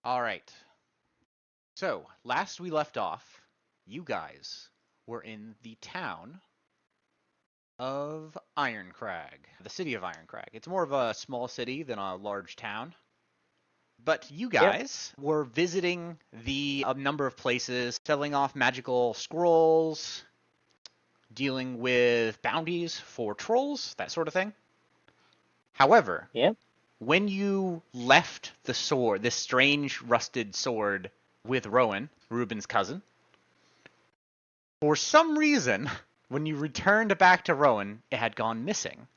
All right. So, last we left off, you guys were in the town of Ironcrag, the city of Ironcrag. It's more of a small city than a large town. But you Yep. guys were visiting a number of places, selling off magical scrolls, dealing with bounties for trolls, that sort of thing. However, Yep. when you left the sword, this strange rusted sword with Rowan, Ruben's cousin, for some reason, when you returned back to Rowan, it had gone missing.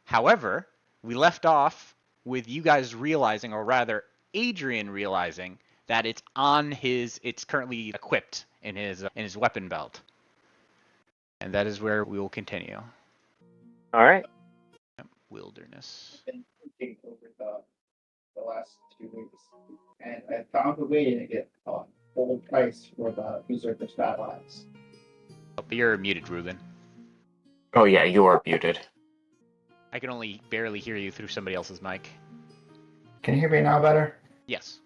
However, we left off with you guys realizing, or rather, Adrien realizing that it's currently equipped in his weapon belt, and that is where we will continue. All right. Wilderness. Been thinking over the last 2 weeks, and I found a way to get full price for the Berserker's Battle Axe. Oh, but you're muted, Ruben. Oh yeah, you are muted. I can only barely hear you through somebody else's mic. Can you hear me now better? Yes.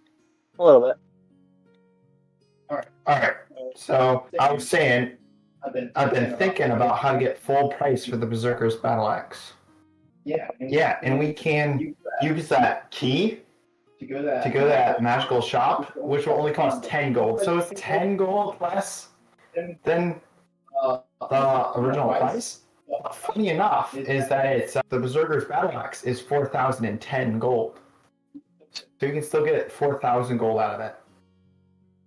A little bit. All right. So I was saying, I've been thinking about how to get full price for the Berserker's Battle Axe. Yeah, and we can use that key to go to that magical shop, which will only cost 10 gold. So it's 10 gold less than the original price. Funny enough is that it's the Berserker's Battle Axe is 4,010 gold. So you can still get 4,000 gold out of it.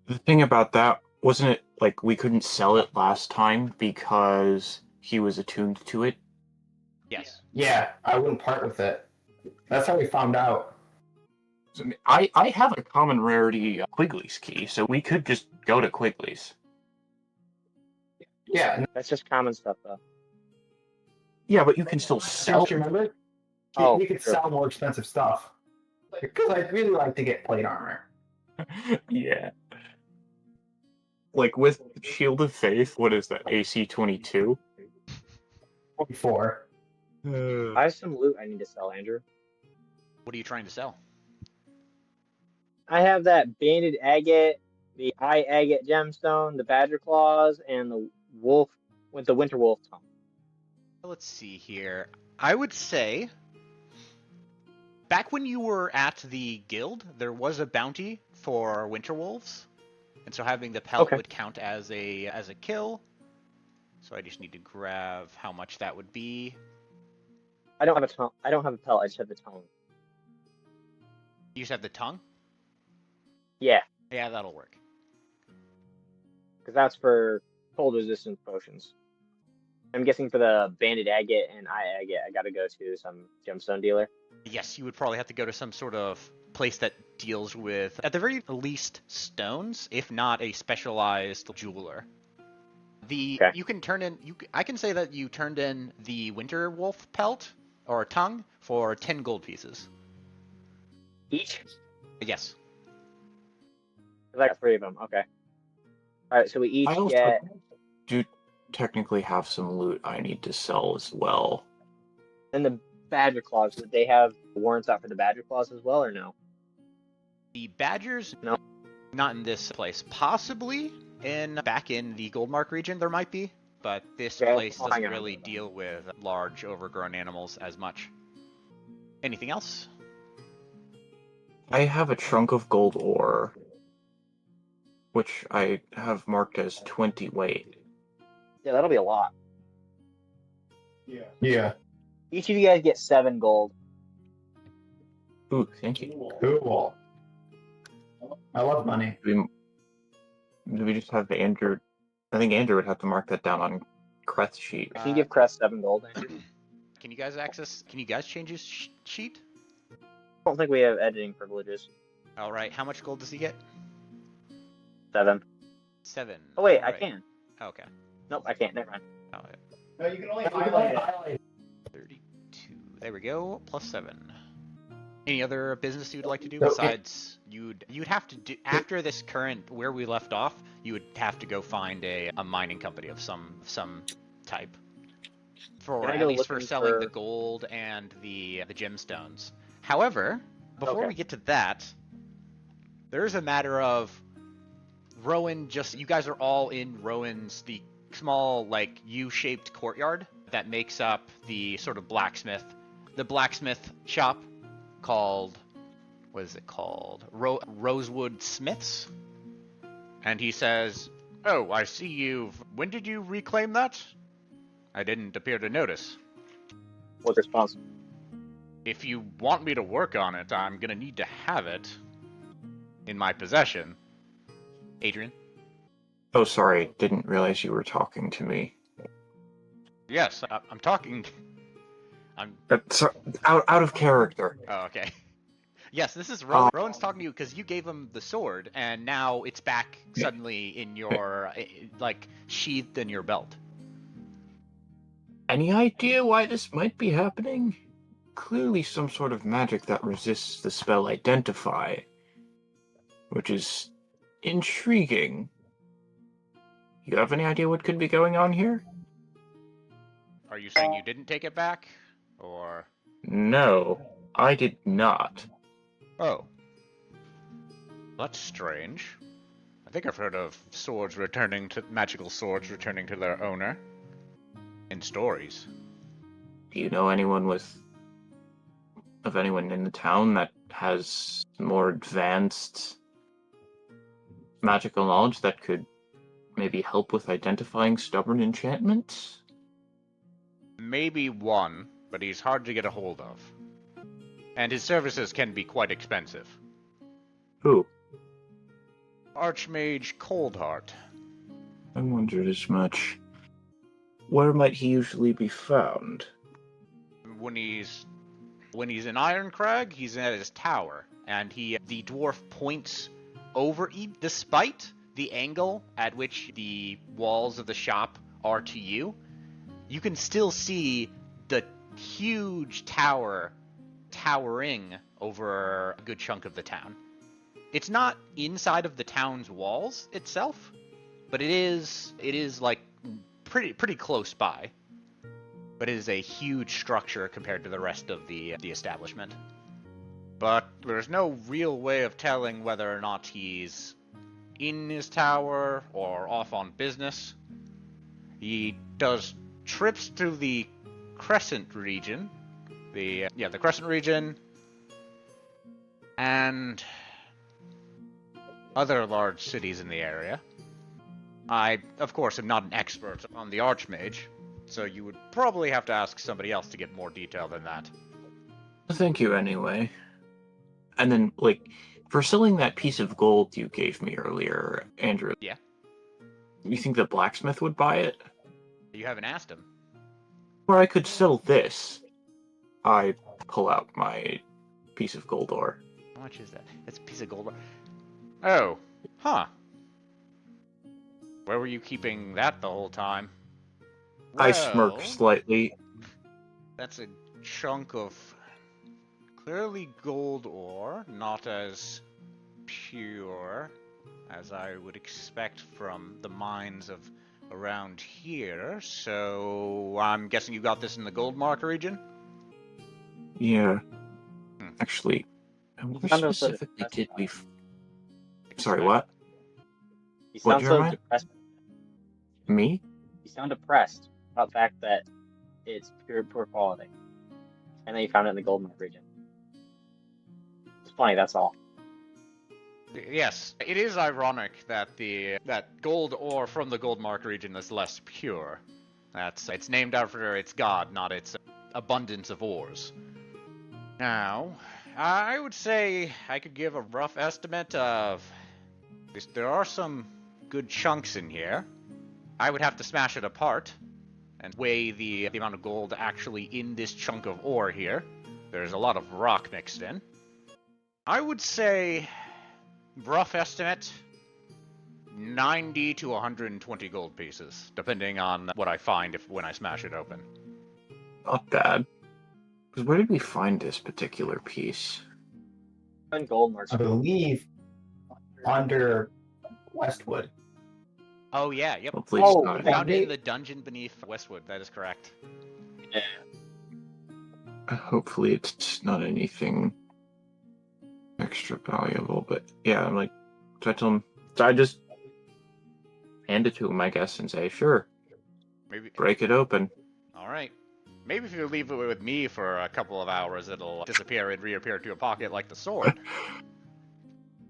The thing about that, wasn't it like we couldn't sell it last time because he was attuned to it? Yes. Yeah, I wouldn't part with it. That's how we found out. So, I have a common rarity Quigley's key, so we could just go to Quigley's. Yeah, That's just common stuff, though. Yeah, but you can still sell. don't you remember? Oh, You could sure. sell more expensive stuff. Because I'd really like to get plate armor. Yeah. Like with Shield of Faith, what is that, AC 22? 24. I have some loot I need to sell, Andrew. What are you trying to sell? I have that banded agate, the eye agate gemstone, the badger claws, and the wolf with the winter wolf tongue. Let's see here. I would say, back when you were at the guild, there was a bounty for winter wolves, and so having the pelt Okay. would count as a kill. So I just need to grab how much that would be. I don't have a tongue. I don't have a pelt. I just have the tongue. You just have the tongue? Yeah, Yeah, that'll work. because that's for cold resistance potions. I'm guessing for the banded agate and eye agate, I gotta go to some gemstone dealer. Yes, you would probably have to go to some sort of place that deals with, at the very least, stones, if not a specialized jeweler. Okay. You can turn in. I can say that you turned in the winter wolf pelt or tongue for 10 gold pieces. Each? Yes. I got 3 of them. Okay. All right, so we each I also get. do technically have some loot I need to sell as well. And the badger claws. Did they have warrants out for the badger claws as well, or no? The badgers, No. not in this place. Possibly back in the Goldmark region there might be, but this Okay, place I'll doesn't hang on. really deal with large overgrown animals as much. Anything else? I have a trunk of gold ore, which I have marked as 20 weight. Yeah, that'll be a lot. Yeah. Each of you guys get 7 gold. Ooh, thank you. Cool. I love money. Do we just have Andrew? I think Andrew would have to mark that down on Kreth's sheet. Can you give Crest 7 gold, Andrew? Can you guys change his sheet? I don't think we have editing privileges. All right. How much gold does he get? 7. 7. Oh wait, All I right. can. Okay. Nope, I can't. Never mind. Oh, No, you can only highlight it. 32. There we go. Plus 7. Any other business you'd like to do So, besides you'd have to do after this current where we left off? You would have to go find a mining company of some type for Can I at go least for looking selling for- the gold and the gemstones. However, before Okay. we get to that, There's a matter of Rowan you guys are all in Rowan's, the small, like, U-shaped courtyard that makes up the sort of blacksmith shop called, what is it called? Rosewood Smiths. And he says, "Oh, I see when did you reclaim that? I didn't appear to notice." What response? "If you want me to work on it, I'm gonna need to have it in my possession." Adrien? Oh, sorry. Didn't realize you were talking to me. Yes, I'm talking. So, out of character. Oh, okay. Yes, this is Rowan. Rowan's talking to you because you gave him the sword, and now it's back suddenly in your, like, sheathed in your belt. Any idea why this might be happening? Clearly some sort of magic that resists the spell Identify, which is intriguing. You have any idea what could be going on here? Are you saying you didn't take it back? Or... No, I did not. Oh. That's strange. I think I've heard of magical swords returning to their owner. In stories. Do you know anyone in the town that has more advanced magical knowledge that could maybe help with identifying stubborn enchantments? Maybe one, but he's hard to get a hold of. And his services can be quite expensive. Who? Archmage Coldheart. I wondered as much. Where might he usually be found? When he's in Ironcrag, he's at his tower, and the dwarf points over, despite the angle at which the walls of the shop are to you. You can still see the huge tower towering over a good chunk of the town. It's not inside of the town's walls itself, but it is like pretty close by. But it is a huge structure compared to the rest of the establishment. But there's no real way of telling whether or not he's in his tower or off on business. He does trips to the Crescent region. The Crescent region. And other large cities in the area. I, of course, am not an expert on the Archmage, so you would probably have to ask somebody else to get more detail than that. Thank you anyway. And then, for selling that piece of gold you gave me earlier, Andrew. Yeah? You think the blacksmith would buy it? You haven't asked him. Or I could sell this. I pull out my piece of gold ore. How much is that? It's a piece of gold. Oh. Huh. Where were you keeping that the whole time? I smirk slightly. That's a chunk of clearly gold ore, not as pure as I would expect from the mines of around here. So I'm guessing you got this in the gold marker region? Yeah. Actually, where specifically did we... Sorry, what? You sound so Jeremiah? depressed. Me? You sound depressed about the fact that it's poor quality. And then you found it in the gold mine region. It's funny, that's all. Yes, it is ironic that that gold ore from the gold mark region is less pure. It's named after its god, not its abundance of ores. Now, I would say I could give a rough estimate of... There are some good chunks in here. I would have to smash it apart and weigh the amount of gold actually in this chunk of ore here. There's a lot of rock mixed in. I would say, rough estimate, 90 to 120 gold pieces, depending on what I find when I smash it open. Not bad. Because where did we find this particular piece? And gold marks. I believe under Westwood. Oh yeah, yep. Hopefully Oh, it's not. Found it in the dungeon beneath Westwood, that is correct. Yeah. Hopefully it's not anything extra valuable, but yeah, I'm like, so I tell him, so I just hand it to him, I guess, and say, sure, Maybe. break it open. All right. Maybe if you leave it with me for a couple of hours, it'll disappear and reappear to your pocket like the sword.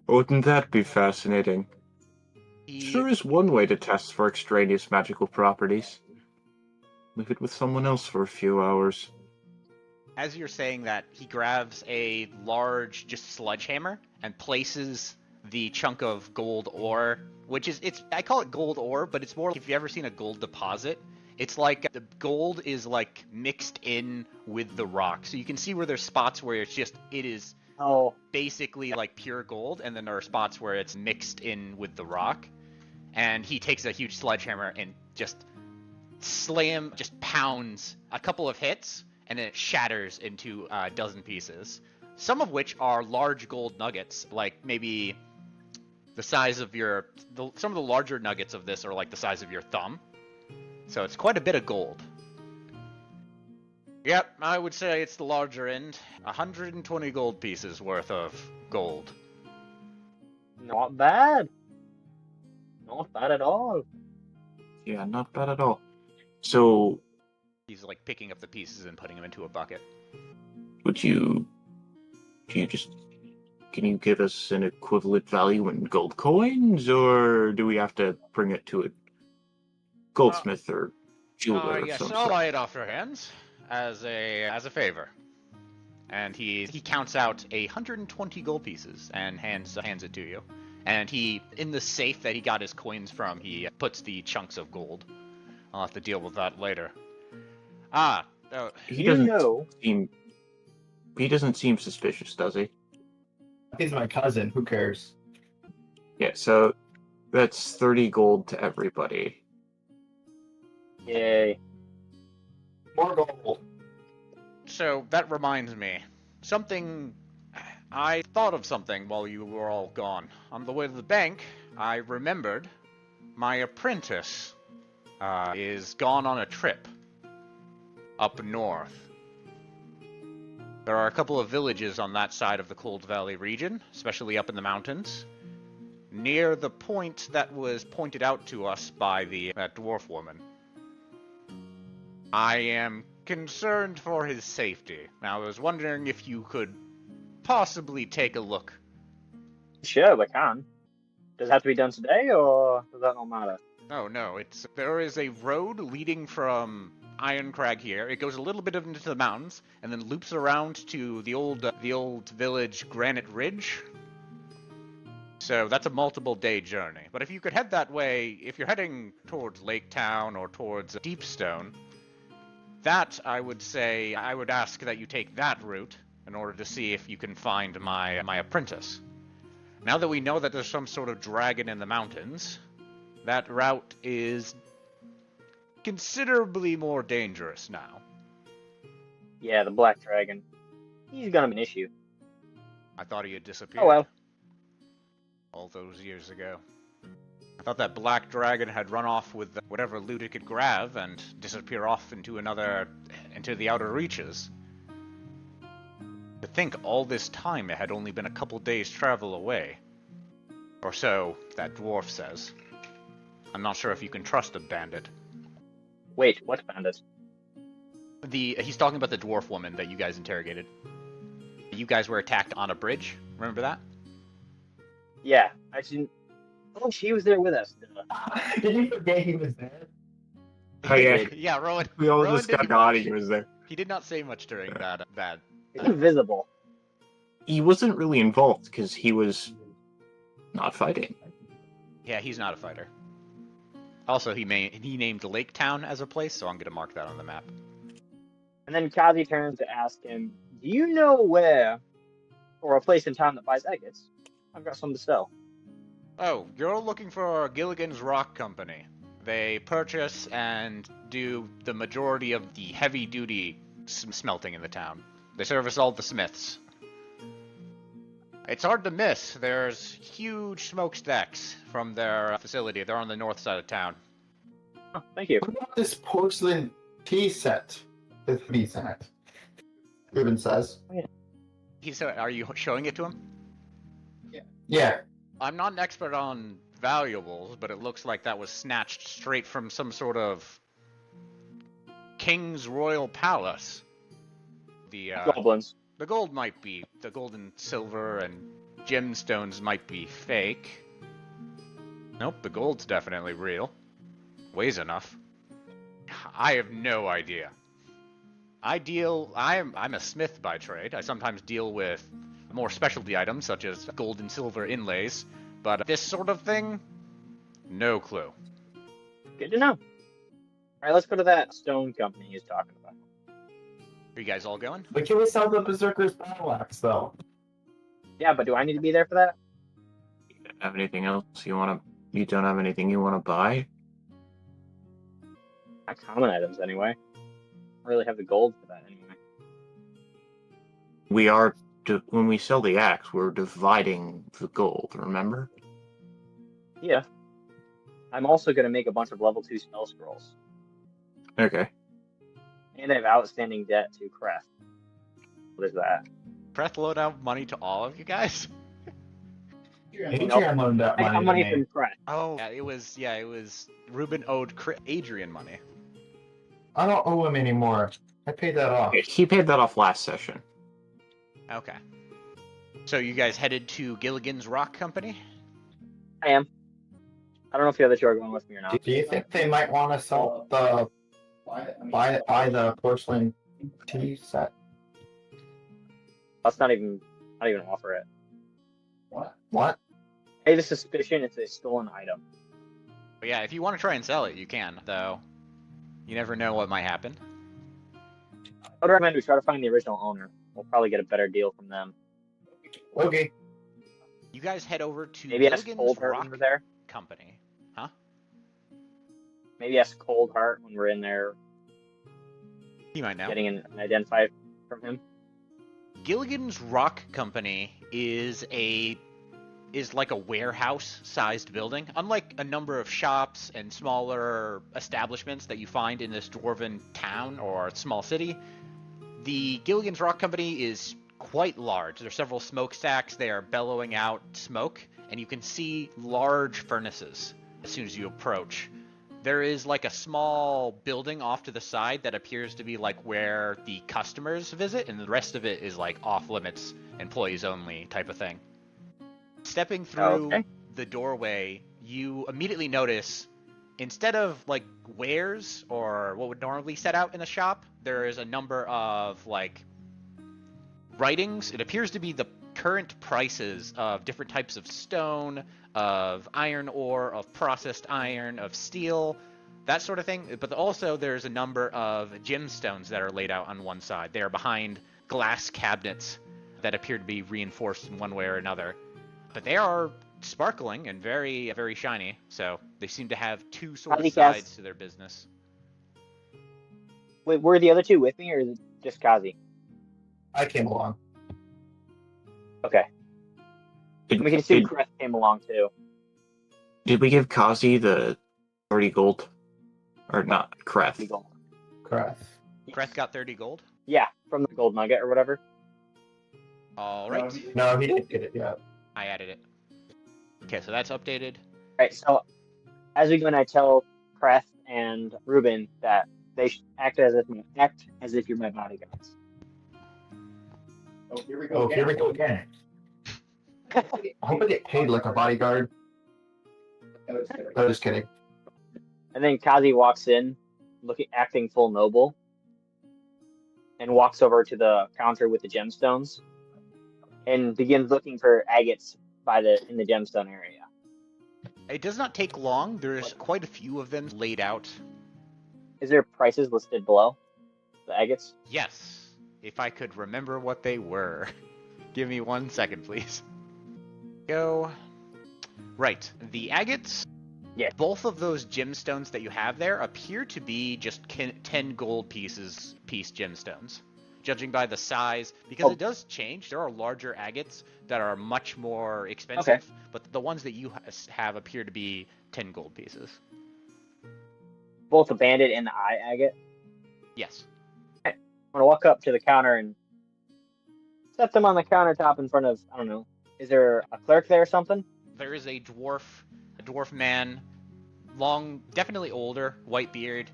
Wouldn't that be fascinating? He, Sure is one way to test for extraneous magical properties. Leave it with someone else for a few hours. as you're saying that, he grabs a large, just sledgehammer and places the chunk of gold ore, which is, I call it gold ore, but it's more like if you've ever seen a gold deposit. It's like the gold is like mixed in with the rock. So you can see where there's spots where it is basically like pure gold, and then there are spots where it's mixed in with the rock. And he takes a huge sledgehammer and just pounds a couple of hits, and then it shatters into a dozen pieces. Some of which are large gold nuggets, like maybe the size of some of the larger nuggets of this are like the size of your thumb. So it's quite a bit of gold. Yep, I would say it's the larger end. 120 gold pieces worth of gold. Not bad. Not bad at all. Yeah, not bad at all. So, He's like picking up the pieces and putting them into a bucket. can you give us an equivalent value in gold coins, or do we have to bring it to a goldsmith or jeweler or Yes, some I'll sort? buy it off your hands as a favor. And he counts out 120 gold pieces and hands it to you. And in the safe that he got his coins from, he puts the chunks of gold. I'll have to deal with that later. He doesn't seem suspicious, does he? He's my cousin. Who cares? Yeah, so that's 30 gold to everybody. Yay. More gold. So that reminds me, I thought of something while you were all gone. On the way to the bank, I remembered my apprentice is gone on a trip up north. There are a couple of villages on that side of the Cold Valley region, especially up in the mountains, near the point that was pointed out to us by that dwarf woman. I am concerned for his safety. Now, I was wondering if you could possibly take a look. Sure, we can. Does it have to be done today, or does that not matter? Oh, no, there is a road leading from Ironcrag here. It goes a little bit into the mountains, and then loops around to the old village Granite Ridge. So that's a multiple day journey. But if you could head that way, if you're heading towards Lake Town or towards Deepstone, that I would say I would ask that you take that route in order to see if you can find my apprentice. Now that we know that there's some sort of dragon in the mountains, that route is considerably more dangerous now. Yeah, the Black Dragon. He's gonna be an issue. I thought he had disappeared. Oh well. All those years ago. I thought that Black Dragon had run off with whatever loot it could grab and disappear off into the outer reaches. To think all this time it had only been a couple days' travel away. Or so that dwarf says. I'm not sure if you can trust a bandit. Wait, what bandit? He's talking about the dwarf woman that you guys interrogated. You guys were attacked on a bridge. Remember that? Yeah, I didn't. Oh, she was there with us. Did you forget he was there? Oh, yeah. Yeah, Rowan. We all Rowan just got didn't- nodding. He was there. He did not say much during that. He's invisible. He wasn't really involved because he was not fighting. Yeah, he's not a fighter. Also, he named Lake Town as a place, so I'm going to mark that on the map. And then Kazi turns to ask him, "Do you know where, or a place in town that buys agates? I've got some to sell." Oh, you're looking for Gilligan's Rock Company. They purchase and do the majority of the heavy-duty smelting in the town. They service all the smiths. It's hard to miss. There's huge smokestacks from their facility. They're on the north side of town. Oh, thank you. What about this porcelain tea set? The tea set. Ruben says. He said, "Are you showing it to him?" Yeah. I'm not an expert on valuables, but it looks like that was snatched straight from some sort of king's royal palace. The Goblins. the gold might be, the gold and silver and gemstones might be fake. Nope, the gold's definitely real. Weighs enough. I have no idea. I'm a smith by trade. I sometimes deal with more specialty items such as gold and silver inlays, but this sort of thing, no clue. Good to know. All right, let's go to that stone company he's talking about. Are you guys all going? But can we sell the Berserker's battle axe, though? Yeah, but do I need to be there for that? Have anything else you want to? You don't have anything you want to buy? Not common items, anyway. I don't really have the gold for that, anyway. We are when we sell the axe, we're dividing the gold. Remember? Yeah. I'm also going to make a bunch of level 2 spell scrolls. Okay. And I have outstanding debt to Kreth. What is that? Kreth load out money to all of you guys? Adrien loaned that I got money money to me. from Kreth. Oh, yeah, it was Ruben owed Adrien money. I don't owe him anymore. I paid that off. He paid that off last session. Okay. So you guys headed to Gilligan's Rock Company? I am. I don't know if the other two are going with me or not. Do you think they might want to sell the buy the porcelain tea set? Let's not even offer it. What? I have a suspicion it's a stolen item. But yeah, if you want to try and sell it, you can, though. You never know what might happen. I would recommend we try to find the original owner. We'll probably get a better deal from them. Okay. You guys head over to Maybe ask Gilligan's Cold Heart Rock when we're there. Company. Huh? Maybe ask Cold Heart when we're in there You might know. getting an identify from him. Gilligan's Rock Company is like a warehouse-sized building. Unlike a number of shops and smaller establishments that you find in this dwarven town or small city, the Gilligan's Rock Company is quite large. There are several smokestacks. They are bellowing out smoke, and you can see large furnaces as soon as you approach. There is like a small building off to the side that appears to be like where the customers visit, and the rest of it is like off-limits, employees only type of thing. Stepping through the doorway, you immediately notice, instead of like wares or what would normally set out in a shop, there is a number of like writings. It appears to be the current prices of different types of stone, of iron ore, of processed iron, of steel, that sort of thing. But also there's a number of gemstones that are laid out on one side. They are behind glass cabinets that appear to be reinforced in one way or another. But they are sparkling and very, very shiny, so they seem to have two sort of sides to their business. Wait, were the other two with me, or is it just Kazi? I came along. Okay. We can assume Kreth came along too. Did we give Kazi the 30 gold? Or not, Kreth? Kreth. Kreth got 30 gold? Yeah, from the gold nugget or whatever. Alright. No, he didn't get it yet. I added it. Okay, so that's updated. Alright, so as we go in, I tell Kreth and Ruben that they should act as if you're my bodyguards. Oh, here we go again. I hope I get paid like a bodyguard. No, just kidding. And then Kazi walks in, acting full noble, and walks over to the counter with the gemstones, and begins looking for agates in the gemstone area. It does not take long. There's quite a few of them laid out. Is there prices listed below the agates? Yes, if I could remember what they were. Give me 1 second, please. Go. Right, the agates. Yeah. Both of those gemstones that you have there appear to be just 10 gold piece gemstones, judging by the size, because it does change. There are larger agates that are much more expensive, but the ones that you have appear to be 10 gold pieces. Both the bandit and the eye agate? Yes. I'm going to walk up to the counter and set them on the countertop in front of, I don't know, Is there a clerk there or something? There is a dwarf man, long, definitely older, white beard,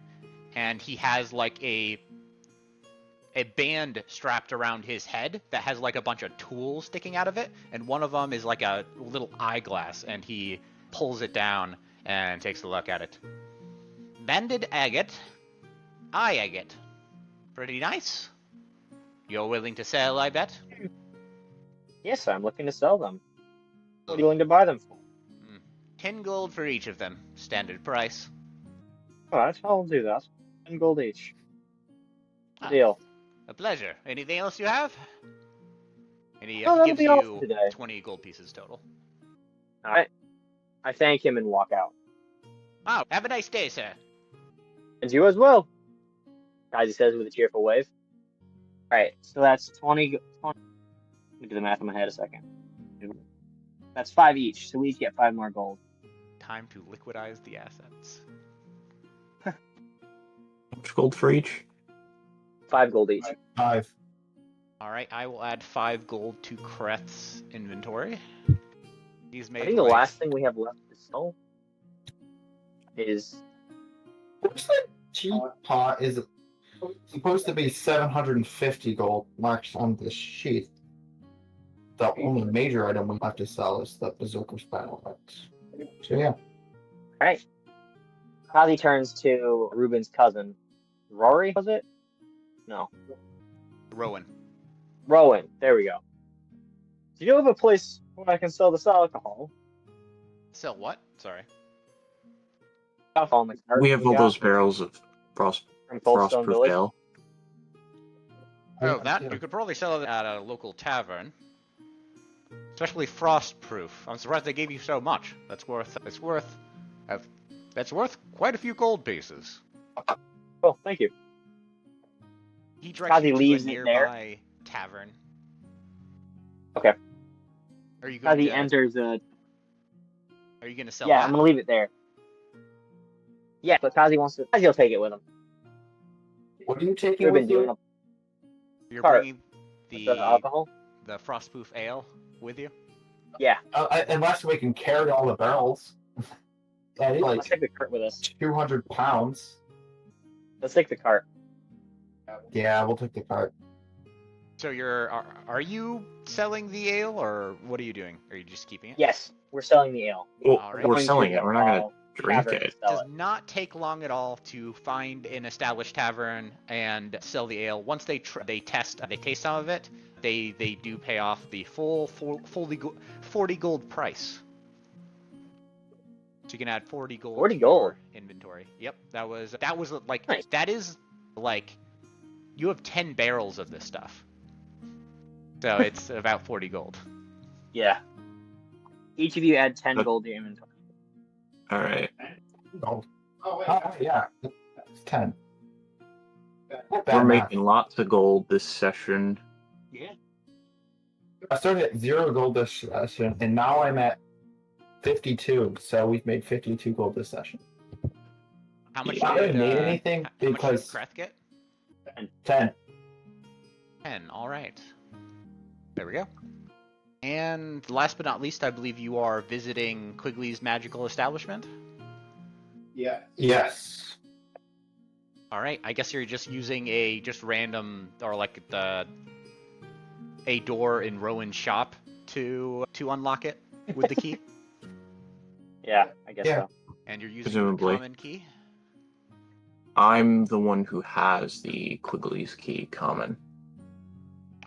and he has like a band strapped around his head that has like a bunch of tools sticking out of it, and one of them is like a little eyeglass, and he pulls it down and takes a look at it. Banded agate, agate. Pretty nice. You're willing to sell, I bet? Yes, I'm looking to sell them. What are you willing to buy them for? 10 gold for each of them. Standard price. Alright, I'll do that. 10 gold each. Deal. A pleasure. Anything else you have? And he that'll gives be all you for today. 20 gold pieces total. Alright. I thank him and walk out. Oh, have a nice day, sir. And you as well, Kazi says with a cheerful wave. Alright, so that's 20. Let me do the math in my head a second. That's 5 each, so we each get 5 more gold. Time to liquidize the assets. How much gold for each? 5 gold each. 5. Alright, I will add 5 gold to Kreth's inventory. He's made I think the away. last thing we have left to sell is... What's that teapot is supposed to be 750 gold marked on this sheet. The only major item we have to sell is the Berserker's Battle Axe. So yeah. Alright. Kazi turns to Ruben's cousin. Rory, was it? No. Rowan. Rowan. There we go. Do you know of a place where I can sell this alcohol? Sell what? Sorry. Alcohol in the cart We have all got those barrels of from Coldstone frostproof Village. ale. Oh, that? You could probably sell it at a local tavern. Especially frostproof. I'm surprised they gave you so much. That's worth quite a few gold pieces. Oh, thank you. He directs Kazi you to a leaves it there. nearby tavern. Okay. Are you going Kazi to enters a... Are you going to sell Yeah, that? I'm gonna leave it there. Yeah, but Kazi wants to... Kazi will take it with him. What are you taking Ruben, with do you you? want You're cart. bringing the the alcohol? frostproof ale with you? Yeah. Unless we can carry all the barrels. That is Let's like take the cart with us. 200 pounds. Let's take the cart. Yeah, we'll take the cart. So are you selling the ale, or what are you doing? Are you just keeping it? Yes, we're selling the ale. Well, Alright. we're Going selling to it. We're not going to the drink tavern it. to sell Does not take long at all to find an established tavern and sell the ale. Once they taste some of it, they do pay off the full 40 gold price. So you can add 40 gold 40 to gold? your inventory. Yep, that was like Nice. that is like you have 10 barrels of this stuff. So it's about 40 gold. Yeah. Each of you add 10 But- gold to your inventory. All right. Oh, yeah. It's 10. Not We're bad math. making lots of gold this session. Yeah. I started at 0 gold this session, and now I'm at 52. So we've made 52 gold this session. How much I did didn't need anything how much did because Kreth get? 10. 10. All right. There we go. And last but not least, I believe you are visiting Quigley's magical establishment. Yeah. Yes. All right. I guess you're just using a random or like a door in Rowan's shop to unlock it with the key, Yeah, I guess Yeah. so. and you're using Presumably. the common key. I'm the one who has the Quigley's key common.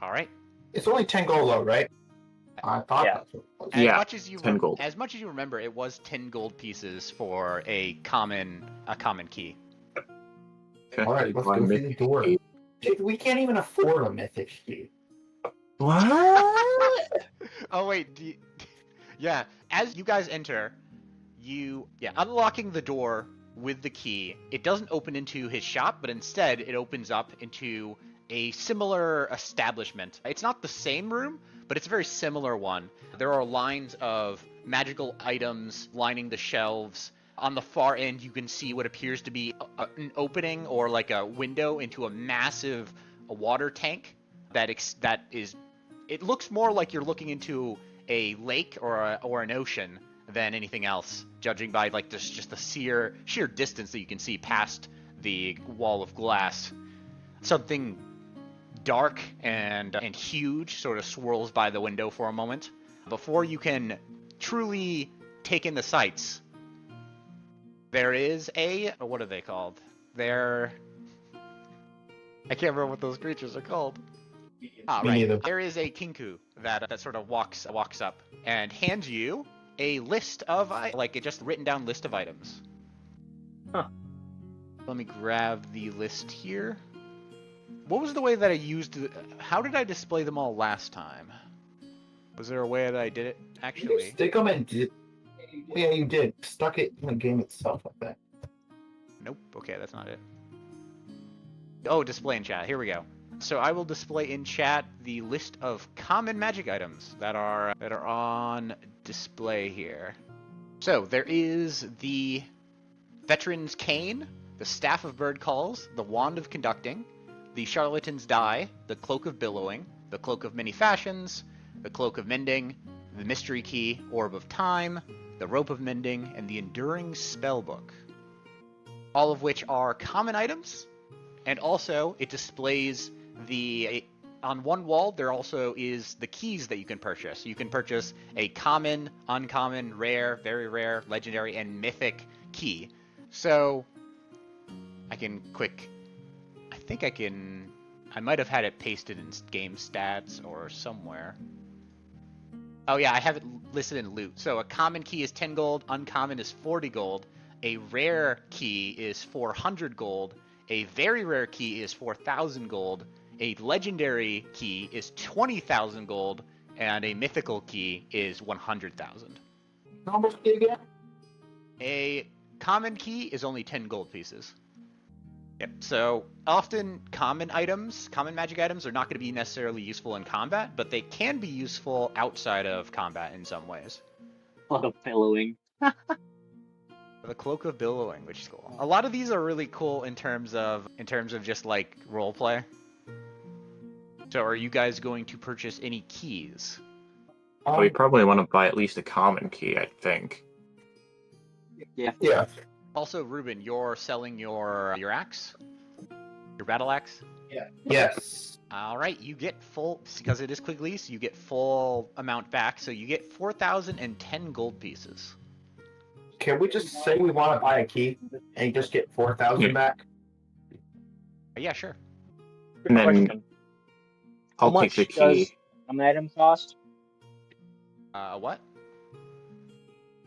All right. It's only 10 gold though, right? I thought Yeah. that's what it was. Yeah, much as you 10 gold. As much as you remember, it was 10 gold pieces for a common key. Okay. Alright, let's Buy go through mythic the door. key. Dude, we can't even afford a mythic key. What? Oh wait, yeah. As you guys enter, unlocking the door with the key. It doesn't open into his shop, but instead it opens up into a similar establishment. It's not the same room, but it's a very similar one. There are lines of magical items lining the shelves. On the far end, you can see what appears to be an opening or like a window into a massive water tank that is. It looks more like you're looking into a lake or an ocean than anything else, judging by like just the sheer distance that you can see past the wall of glass. Something dark and huge sort of swirls by the window for a moment before you can truly take in the sights. There is what are they called? I can't remember what those creatures are called. Ah, Me right. neither. There is a kinku that sort of walks up and hands you a list of like a just written down list of items. Huh. Let me grab the list here. What was the way that I used? How did I display them all last time? Was there a way that I did it? You Actually, stick them in. Yeah, you did. Stuck it in the game itself like that. nope. Okay, that's not it. Oh, display in chat. Here we go. So I will display in chat the list of common magic items that are on display here. So there is the Veteran's Cane, the Staff of Bird Calls, the Wand of Conducting, the Charlatan's Die, the Cloak of Billowing, the Cloak of Many Fashions, the Cloak of Mending, the Mystery Key, Orb of Time, the Rope of Mending, and the Enduring Spellbook. All of which are common items, and also it displays on one wall there also is the keys that you can purchase. You can purchase a common, uncommon, rare, very rare, legendary, and mythic key. So I might have had it pasted in game stats or somewhere. Oh yeah, I have it listed in loot. So a common key is 10 gold, uncommon is 40 gold, a rare key is 400 gold, a very rare key is 4,000 gold, a legendary key is 20,000 gold, and a mythical key is 100,000. How much key again? A common key is only 10 gold pieces. Yep, so often common magic items are not going to be necessarily useful in combat, but they can be useful outside of combat in some ways. Cloak of Billowing. The Cloak of Billowing, which is cool. A lot of these are really cool in terms of just like roleplay. So are you guys going to purchase any keys? We probably want to buy at least a common key, I think. Yeah. Also, Ruben, you're selling your axe? Your battle axe? Yeah. Yes. Alright, you get full, because it is quick lease, you get full amount back, so you get 4,010 gold pieces. Can we just say we want to buy a key and just get 4,000 back? Yeah, sure. And then Question. I'll How take the much key. does an item cost? What?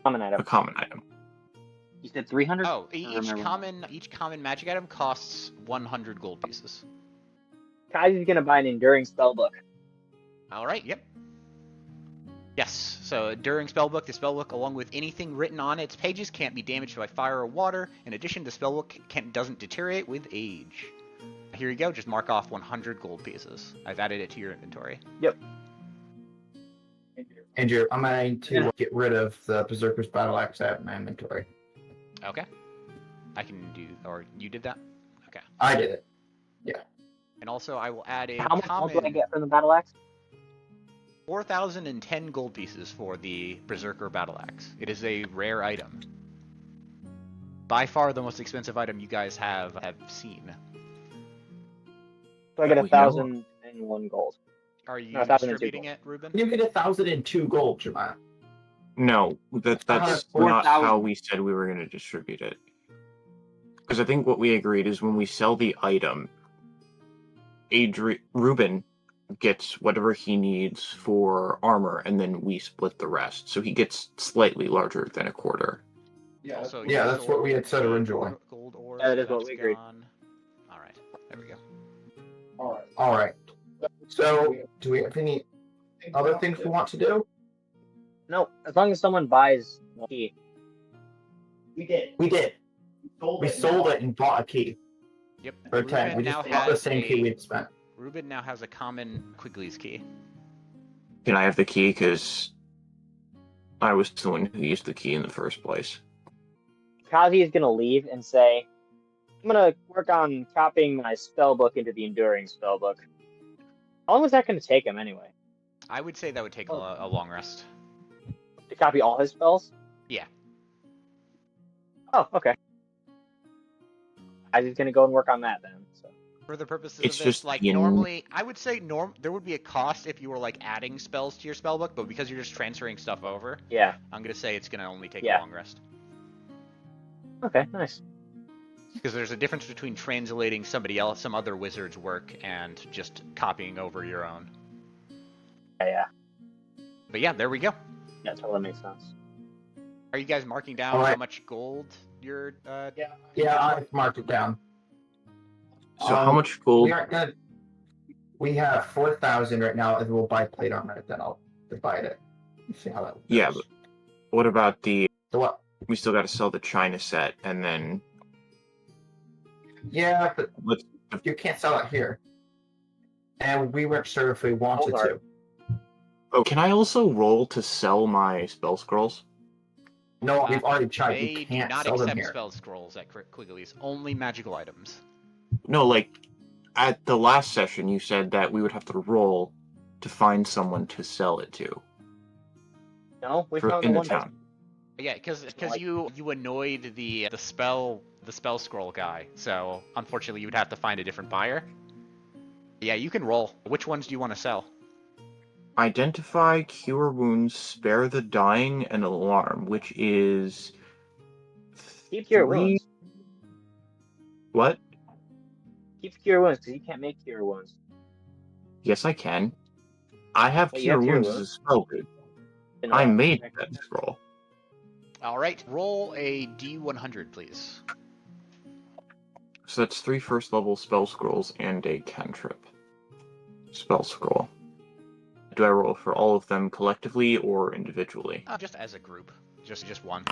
Common A item. common item. You said 300? Oh, each common magic item costs 100 gold pieces. Kai's gonna buy an enduring spellbook. Alright, yep. Yes, so during spellbook, the spellbook, along with anything written on its pages, can't be damaged by fire or water. In addition, the spellbook doesn't deteriorate with age. Here you go, just mark off 100 gold pieces. I've added it to your inventory. Yep. Andrew, I'm going to get rid of the Berserker's Battle Axe out of my inventory. Okay. I can do, or you did that? Okay. I did it. And also, I will add a How much gold do I common get from the battle axe? 4,010 gold pieces for the Berserker Battle Axe. It is a rare item. By far the most expensive item you guys have seen. So I get Oh, 1,001 gold. Are you No, 1,002 distributing gold. it, Ruben? You get 1,002 gold, Josiah. No, that's not 4,000. how we said we were going to distribute it. Because I think what we agreed is when we sell the item, Ruben gets whatever he needs for armor, and then we split the rest. So he gets slightly larger than a quarter. Also, Yeah, that's what we had said originally. Gold ores, Yeah, that is what that's we agreed. gone. Alright, there we go. All right. So, do we have any other things we want to do? No, as long as someone buys the key. We did. We sold it and bought a key Yep. for 10. We now just bought the has same key we'd spent. Ruben now has a common Quigley's key. Can I have the key? Because I was the one who used the key in the first place. Kazi is gonna leave and say, I'm gonna work on copying my spellbook into the enduring spellbook. How long is that gonna take him anyway? I would say that would take a long rest. To copy all his spells? Yeah. Oh, okay. I was gonna go and work on that then. So. For the purposes It's of this, just like in- normally, I would say there would be a cost if you were like adding spells to your spellbook, but because you're just transferring stuff over, Yeah. I'm gonna say it's gonna only take Yeah. a long rest. Okay, nice. Because there's a difference between translating some other wizard's work, and just copying over your own. Yeah. But yeah, there we go. That totally makes sense. Are you guys marking down Alright. how much gold you're? Yeah, I've marked it down. So how much gold? We aren't gonna. We have 4,000 right now, and we'll buy plate armor. Then I'll divide it. Let's see how that goes. Yeah, but what about the? So what? We still got to sell the China set, and then Yeah, but let's. you can't sell it here. And we weren't sure if we wanted Hold to. Oh, can I also roll to sell my spell scrolls? No, we've already tried. They You do can't not sell them accept here. spell scrolls at Quigley's. Only magical items. No, like at the last session, you said that we would have to roll to find someone to sell it to No, we found in the the one. town. Yeah, because Like- you annoyed the spell scroll guy, so unfortunately you would have to find a different buyer. Yeah, you can roll. Which ones do you want to sell? Identify, cure wounds, spare the dying, and alarm, which is Keep cure 3 wounds. What? Keep cure wounds because you can't make cure wounds. Yes, I can. I have Oh, you cure have cure wounds as a wounds? spell, dude. Then, I well, made okay. that scroll. All right, roll a D100, please. So that's 3 first level spell scrolls and a cantrip spell scroll. Do I roll for all of them collectively or individually? Just as a group, just once.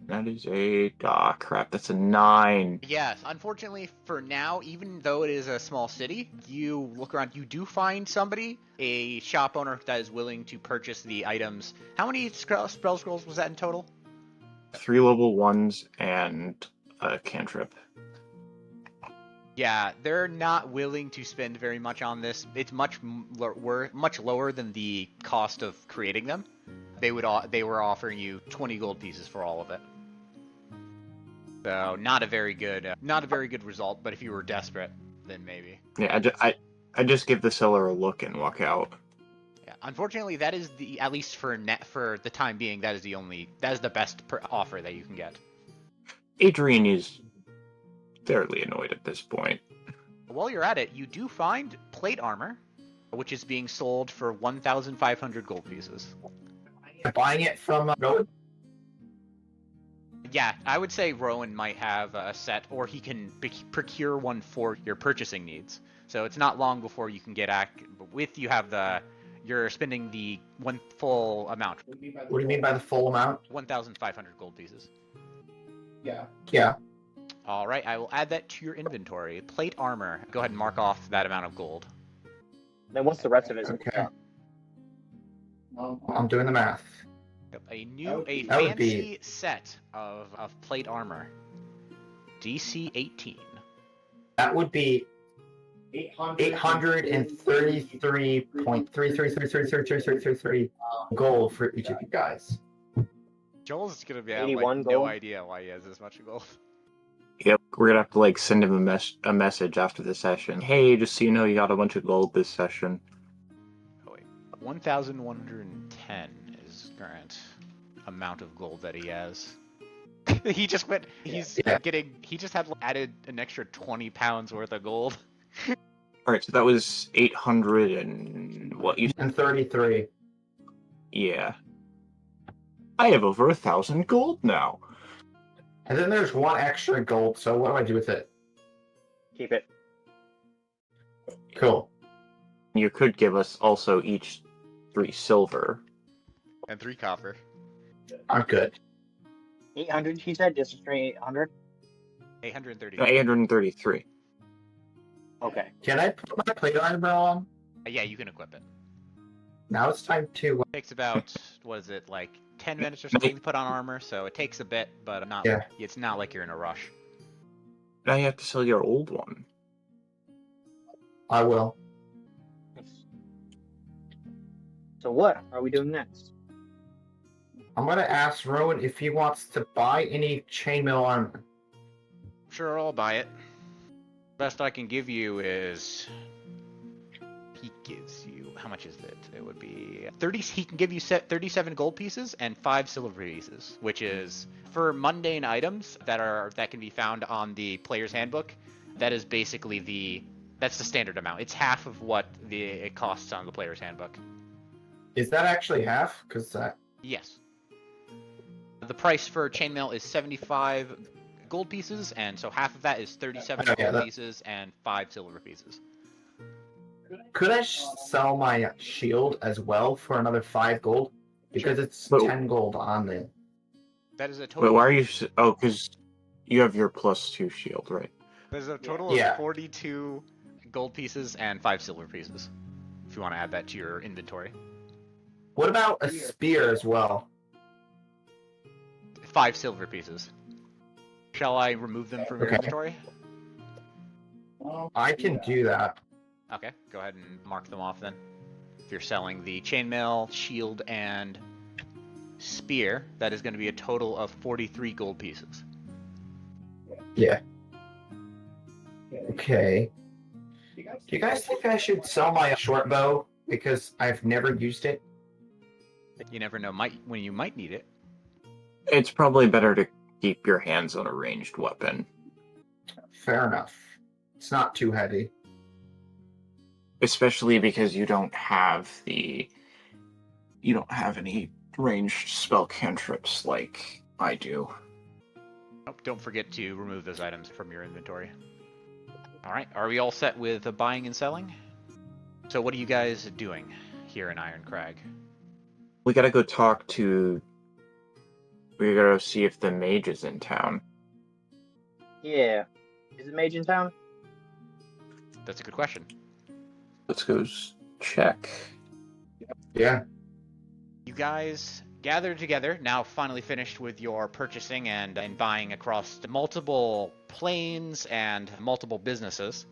That is a crap. That's a 9. Yes, unfortunately for now, even though it is a small city, you look around, you do find somebody, a shop owner that is willing to purchase the items. How many spell scrolls was that in total? 3 level 1s and a cantrip. Yeah, they're not willing to spend very much on this. It's much lower than the cost of creating them. They were offering you 20 gold pieces for all of it. So not a very good result. But if you were desperate, then maybe. Yeah, I just give the seller a look and walk out. Yeah, unfortunately, that is at least for the time being, that is the best offer that you can get. Adrien is fairly annoyed at this point. While you're at it, you do find plate armor, which is being sold for 1,500 gold pieces. Buying it from Rowan? Yeah, I would say Rowan might have a set, or he can procure one for your purchasing needs. So it's not long before you can get you're spending the one full amount. What do you mean by the full amount? 1,500 gold pieces. Yeah. All right, I will add that to your inventory. Plate armor. Go ahead and mark off that amount of gold. Then what's the rest of it? Okay. I'm doing the math. Yep, a that would fancy set of plate armor. DC 18. That would be 833.33333333 gold for each of you guys. Joel's gonna be 81 no gold? idea why he has this much gold. Yep, we're gonna have to send him a message after the session. Hey, just so you know, you got a bunch of gold this session. Oh wait, 1,110 is current amount of gold that he has. He just went. He's getting. He just had added an extra 20 pounds worth of gold. All right, so that was 800 and what you? And 33. Yeah, I have over 1,000 gold now. And then there's one extra gold, so what do I do with it? Keep it. Cool. You could give us also each 3 silver. And 3 copper. I'm good. 800, she said? Just a straight 800? 830. 833. Okay. Can I put my plate armor on? Yeah, you can equip it. Now it's time to... It takes about 10 minutes or something to put on armor, so it takes a bit, but not. Yeah. It's not like you're in a rush. Now you have to sell your old one. I will. So what are we doing next? I'm gonna ask Rowan if he wants to buy any chainmail armor. Sure, I'll buy it. Best I can give you is... He gives you... How much is it? It would be 30... He can give you 37 gold pieces and 5 silver pieces, which is for mundane items that can be found on the player's handbook. That is basically that's the standard amount. It's half of what it costs on the player's handbook. Is that actually half? Because that... Yes. The price for chainmail is 75 gold pieces, and so half of that is 37 gold pieces and 5 silver pieces. Could I sell my shield as well for another 5 gold? Because it's 10 gold on it. That is a total. Wait, why are you? Oh, because you have your +2 shield, right? There's a total of 42 gold pieces and 5 silver pieces. If you want to add that to your inventory. What about a spear as well? 5 silver pieces. Shall I remove them from your inventory? I can do that. Okay, go ahead and mark them off then. If you're selling the chainmail, shield, and spear, that is going to be a total of 43 gold pieces. Yeah. Okay. Do you guys think I should sell my short bow? Because I've never used it. You never know when you might need it. It's probably better to keep your hands on a ranged weapon. Fair enough. It's not too heavy. Especially because you don't have any ranged spell cantrips like I do. Oh, don't forget to remove those items from your inventory. Alright, are we all set with buying and selling? So what are you guys doing here in Ironcrag? We gotta see if the mage is in town. Yeah. Is the mage in town? That's a good question. Let's go check. Yeah. You guys gathered together, now finally finished with your purchasing and buying across multiple planes and multiple businesses.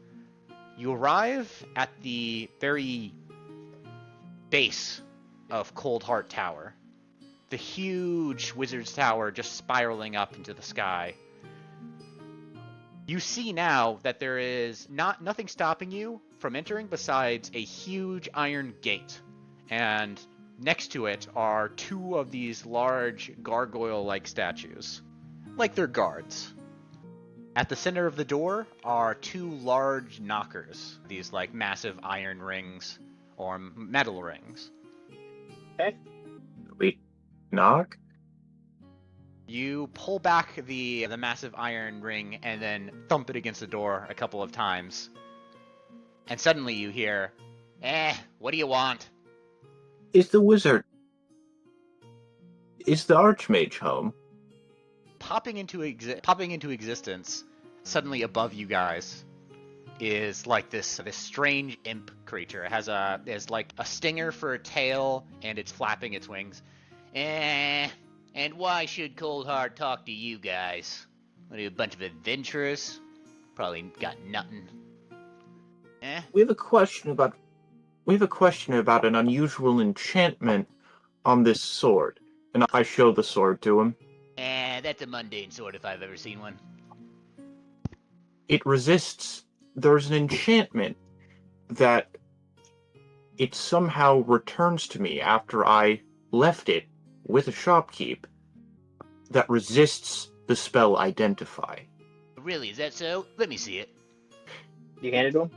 You arrive at the very base of Coldheart Tower. The huge wizard's tower just spiraling up into the sky. You see now that there is nothing stopping you from entering besides a huge iron gate. And next to it are 2 of these large gargoyle-like statues. Like they're guards. At the center of the door are 2 large knockers. These like massive iron rings or metal rings. Okay. We knock? You pull back the massive iron ring and then thump it against the door a couple of times. And suddenly you hear, what do you want? Is the Archmage home? Popping into existence, suddenly above you guys, is like this strange imp creature. It has like a stinger for a tail, and it's flapping its wings. And why should Coldheart talk to you guys? What are you, a bunch of adventurers? Probably got nothing. We have a question about an unusual enchantment on this sword. And I show the sword to him. That's a mundane sword if I've ever seen one. It resists. There's an enchantment that it somehow returns to me after I left it with a shopkeep that resists the spell Identify. Really, is that so? Let me see it. You hand it to him?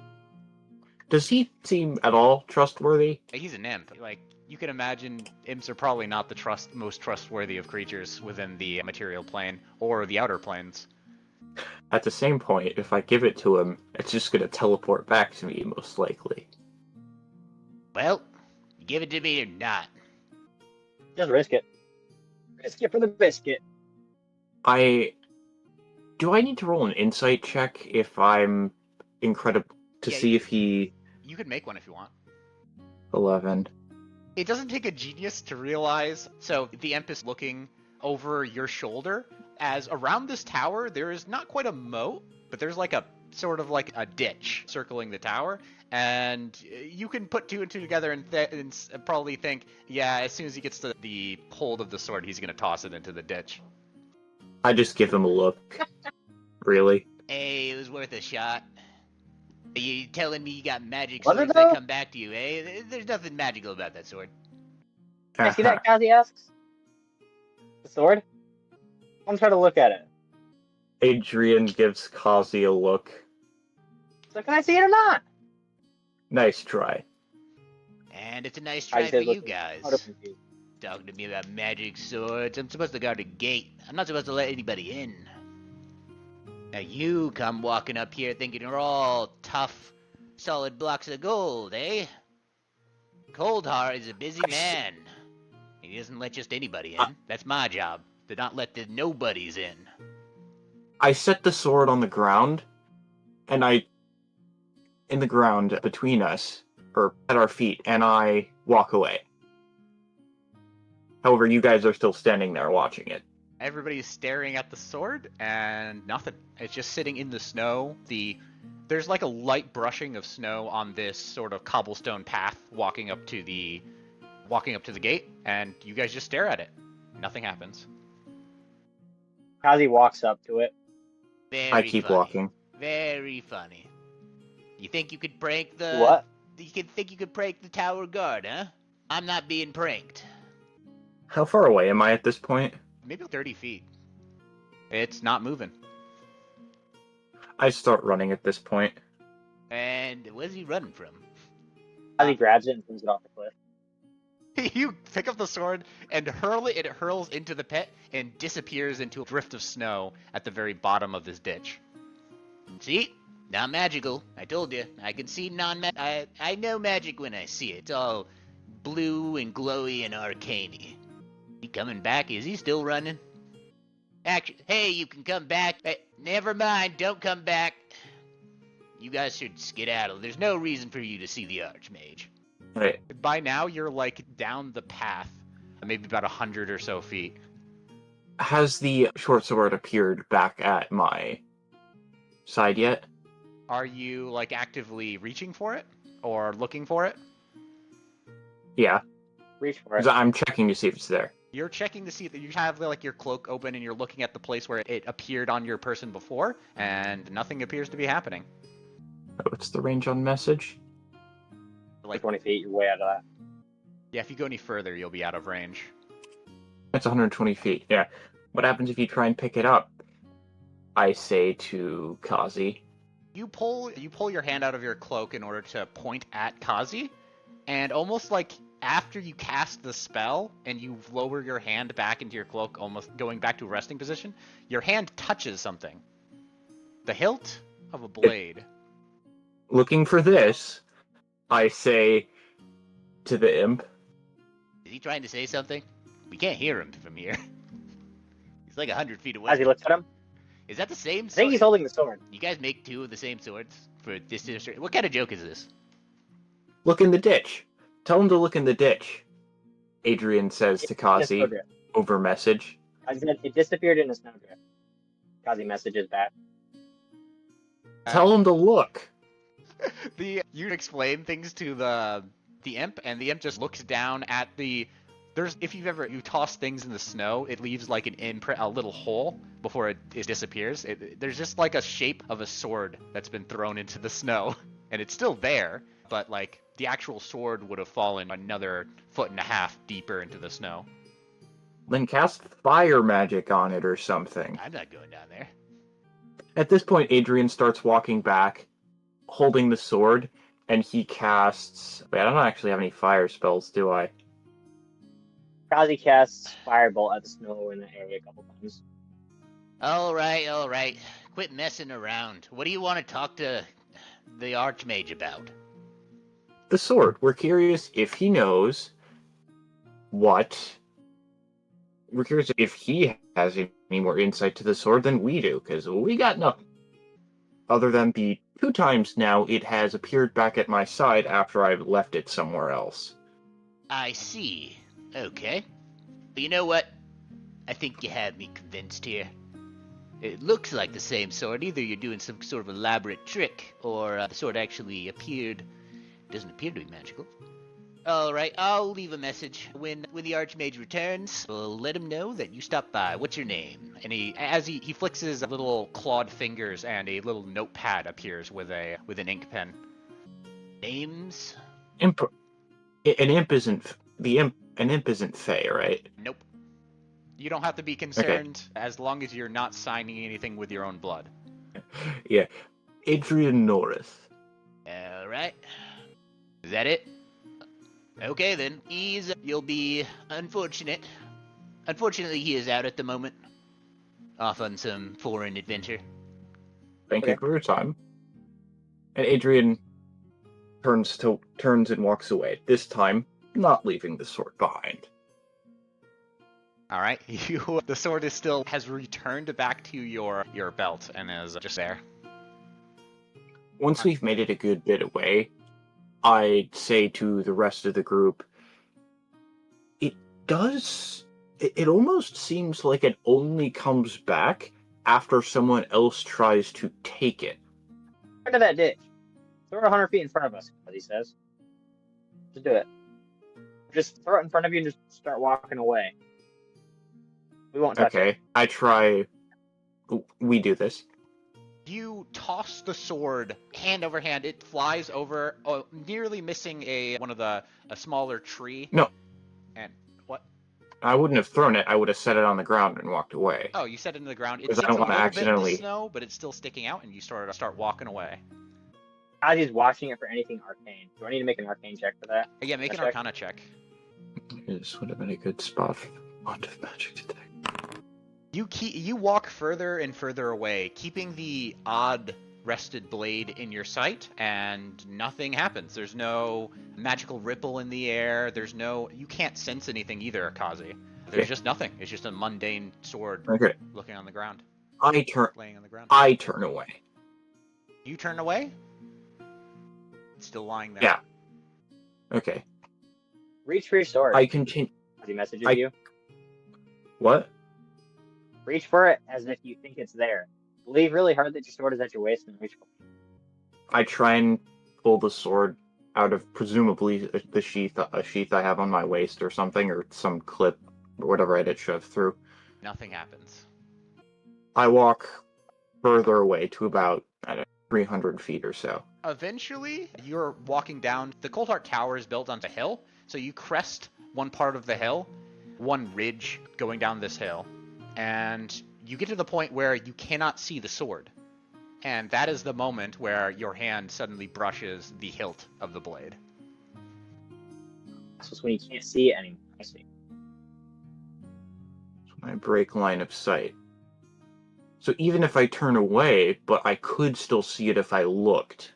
Does he seem at all trustworthy? He's an imp. Like, you can imagine imps are probably not the most trustworthy of creatures within the material plane or the outer planes. At the same point, if I give it to him, it's just going to teleport back to me, most likely. Well, give it to me or not. Just risk it. Risk it for the biscuit. Do I need to roll an insight check if I'm incredible to see if he... You can make one if you want. 11. It doesn't take a genius to realize. So the imp is looking over your shoulder as around this tower there is not quite a moat, but there's like a sort of like a ditch circling the tower, And you can put two and two together and probably think, yeah, as soon as he gets to the hold of the sword, he's going to toss it into the ditch. I just give him a look. Really? Hey, it was worth a shot. Are you telling me you got magic Was it, swords that though? come back to you, eh? There's nothing magical about that sword. Can I see that, Kazi asks? The sword? I'm trying to look at it. Adrien gives Kazi a look. So can I see it or not? Nice try. And it's a nice Kazi try says, for you looking guys. out of confused. Talking to me about magic swords. I'm supposed to guard a gate. I'm not supposed to let anybody in. Now you come walking up here thinking you're all tough, solid blocks of gold, eh? Coldheart is a busy man. He doesn't let just anybody in. That's my job, to not let the nobodies in. I set the sword on the ground, and in the ground between us, or at our feet, and I walk away. However, you guys are still standing there watching it. Everybody's staring at the sword, and nothing. It's just sitting in the snow. There's like a light brushing of snow on this sort of cobblestone path walking up to the gate, and you guys just stare at it. Nothing happens. Kazi walks up to it. Very I keep funny. walking. Very funny. You think you could prank the... What? Think you could prank the tower guard, huh? I'm not being pranked. How far away am I at this point? Maybe 30 feet. It's not moving. I start running at this point. And where's he running from? Kazi grabs it and throws it off the cliff. You pick up the sword and hurl it. It hurls into the pit and disappears into a drift of snow at the very bottom of this ditch. See? Not magical. I told you. I can see non-magic. I know magic when I see it. It's all blue and glowy and arcane-y. He coming back? Is he still running? Actually, hey, you can come back. Hey, never mind. Don't come back. You guys should skedaddle. There's no reason for you to see the Archmage. Right. By now, you're like down the path, maybe about 100 or so feet. Has the short sword appeared back at my side yet? Are you like actively reaching for it or looking for it? Yeah. Reach for it. 'Cause I'm checking to see if it's there. You're checking to see that you have like your cloak open and you're looking at the place where it appeared on your person before, and nothing appears to be happening. What's the range on message? Like 20 feet, you're way out of that. Yeah, if you go any further, you'll be out of range. It's 120 feet. Yeah. What happens if you try and pick it up? I say to Kazi. You pull your hand out of your cloak in order to point at Kazi, and almost like after you cast the spell and you lower your hand back into your cloak, almost going back to a resting position, your hand touches something. The hilt of a blade. Looking for this, I say to the imp. Is he trying to say something? We can't hear him from here. He's like 100 feet away. Kazi looks at him. Is that the same I think sword? he's holding the sword. You guys make two of the same swords for this illustration? What kind of joke is this? Look in the ditch. Tell him to look in the ditch. Adrien says to In a Kazi snowdrift. over message. Kazi said it disappeared in a snowdrift. Kazi messages back. Tell him to look. You explain things to the imp, and the imp just looks down at the. If you toss things in the snow, it leaves like an imprint, a little hole before it disappears. There's just like a shape of a sword that's been thrown into the snow, and it's still there, but like the actual sword would have fallen another 1.5 feet deeper into the snow. Then cast fire magic on it or something. I'm not going down there. At this point, Adrien starts walking back, holding the sword, and he casts... Wait, I don't actually have any fire spells, do I? Kazi casts Firebolt at the snow in the area a couple times. All right. Quit messing around. What do you want to talk to the Archmage about? The sword. We're curious if he knows what... We're curious if he has any more insight to the sword than we do, because we got nothing. Other than the 2 times now it has appeared back at my side after I've left it somewhere else. I see. Okay. But you know what? I think you have me convinced here. It looks like the same sword. Either you're doing some sort of elaborate trick, or the sword actually appeared Doesn't appear to be magical. Alright, I'll leave a message. When the Archmage returns, we'll let him know that you stopped by. What's your name? And he flicks his little clawed fingers and a little notepad appears with an ink pen. Names? An imp isn't Fey, right? Nope. You don't have to be concerned as long as you're not signing anything with your own blood. Yeah. Adrien Norrith. Alright. Is that it? Okay then. You'll be unfortunate. Unfortunately, he is out at the moment. Off on some foreign adventure. Thank you for your time. And Adrien turns and walks away. This time, not leaving the sword behind. Alright, the sword has returned back to your belt and is just there. Once we've made it a good bit away, I'd say to the rest of the group, it almost seems like it only comes back after someone else tries to take it. Into that ditch. Throw it 100 feet in front of us, as he says. Just do it. Just throw it in front of you and just start walking away. We won't touch it. Okay, I try. We do this. You toss the sword hand over hand. It flies over, nearly missing a smaller tree. No. And what? I wouldn't have thrown it. I would have set it on the ground and walked away. Oh, you set it in the ground. It Because I sticks don't a wanna little bit in accidentally- the snow, but it's still sticking out, and you start walking away. Kazi's watching it for anything arcane. Do I need to make an arcane check for that? Yeah, make an Check. Arcana check. This would have been a good spot for the wand of magic today. You walk further and further away, keeping the odd rested blade in your sight, and nothing happens. There's no magical ripple in the air. You can't sense anything either, Kazi. There's just nothing. It's just a mundane sword Okay. looking on the ground, I laying on the ground. turn away. You turn away? It's still lying there. Yeah. Okay. Reach for your sword. I continue. As he messages I- you. What? Reach for it as if you think it's there. Believe really hard that your sword is at your waist and reach for it. I try and pull the sword out of presumably a sheath I have on my waist or something, or some clip or whatever I did shove through. Nothing happens. I walk further away to about 300 feet or so. Eventually, you're walking down. The Cold Heart Tower is built onto a hill, so you crest one part of the hill, one ridge going down this hill, and you get to the point where you cannot see the sword. And that is the moment where your hand suddenly brushes the hilt of the blade. So it's when you can't see it anymore. I see. So I break line of sight. So even if I turn away, but I could still see it if I looked.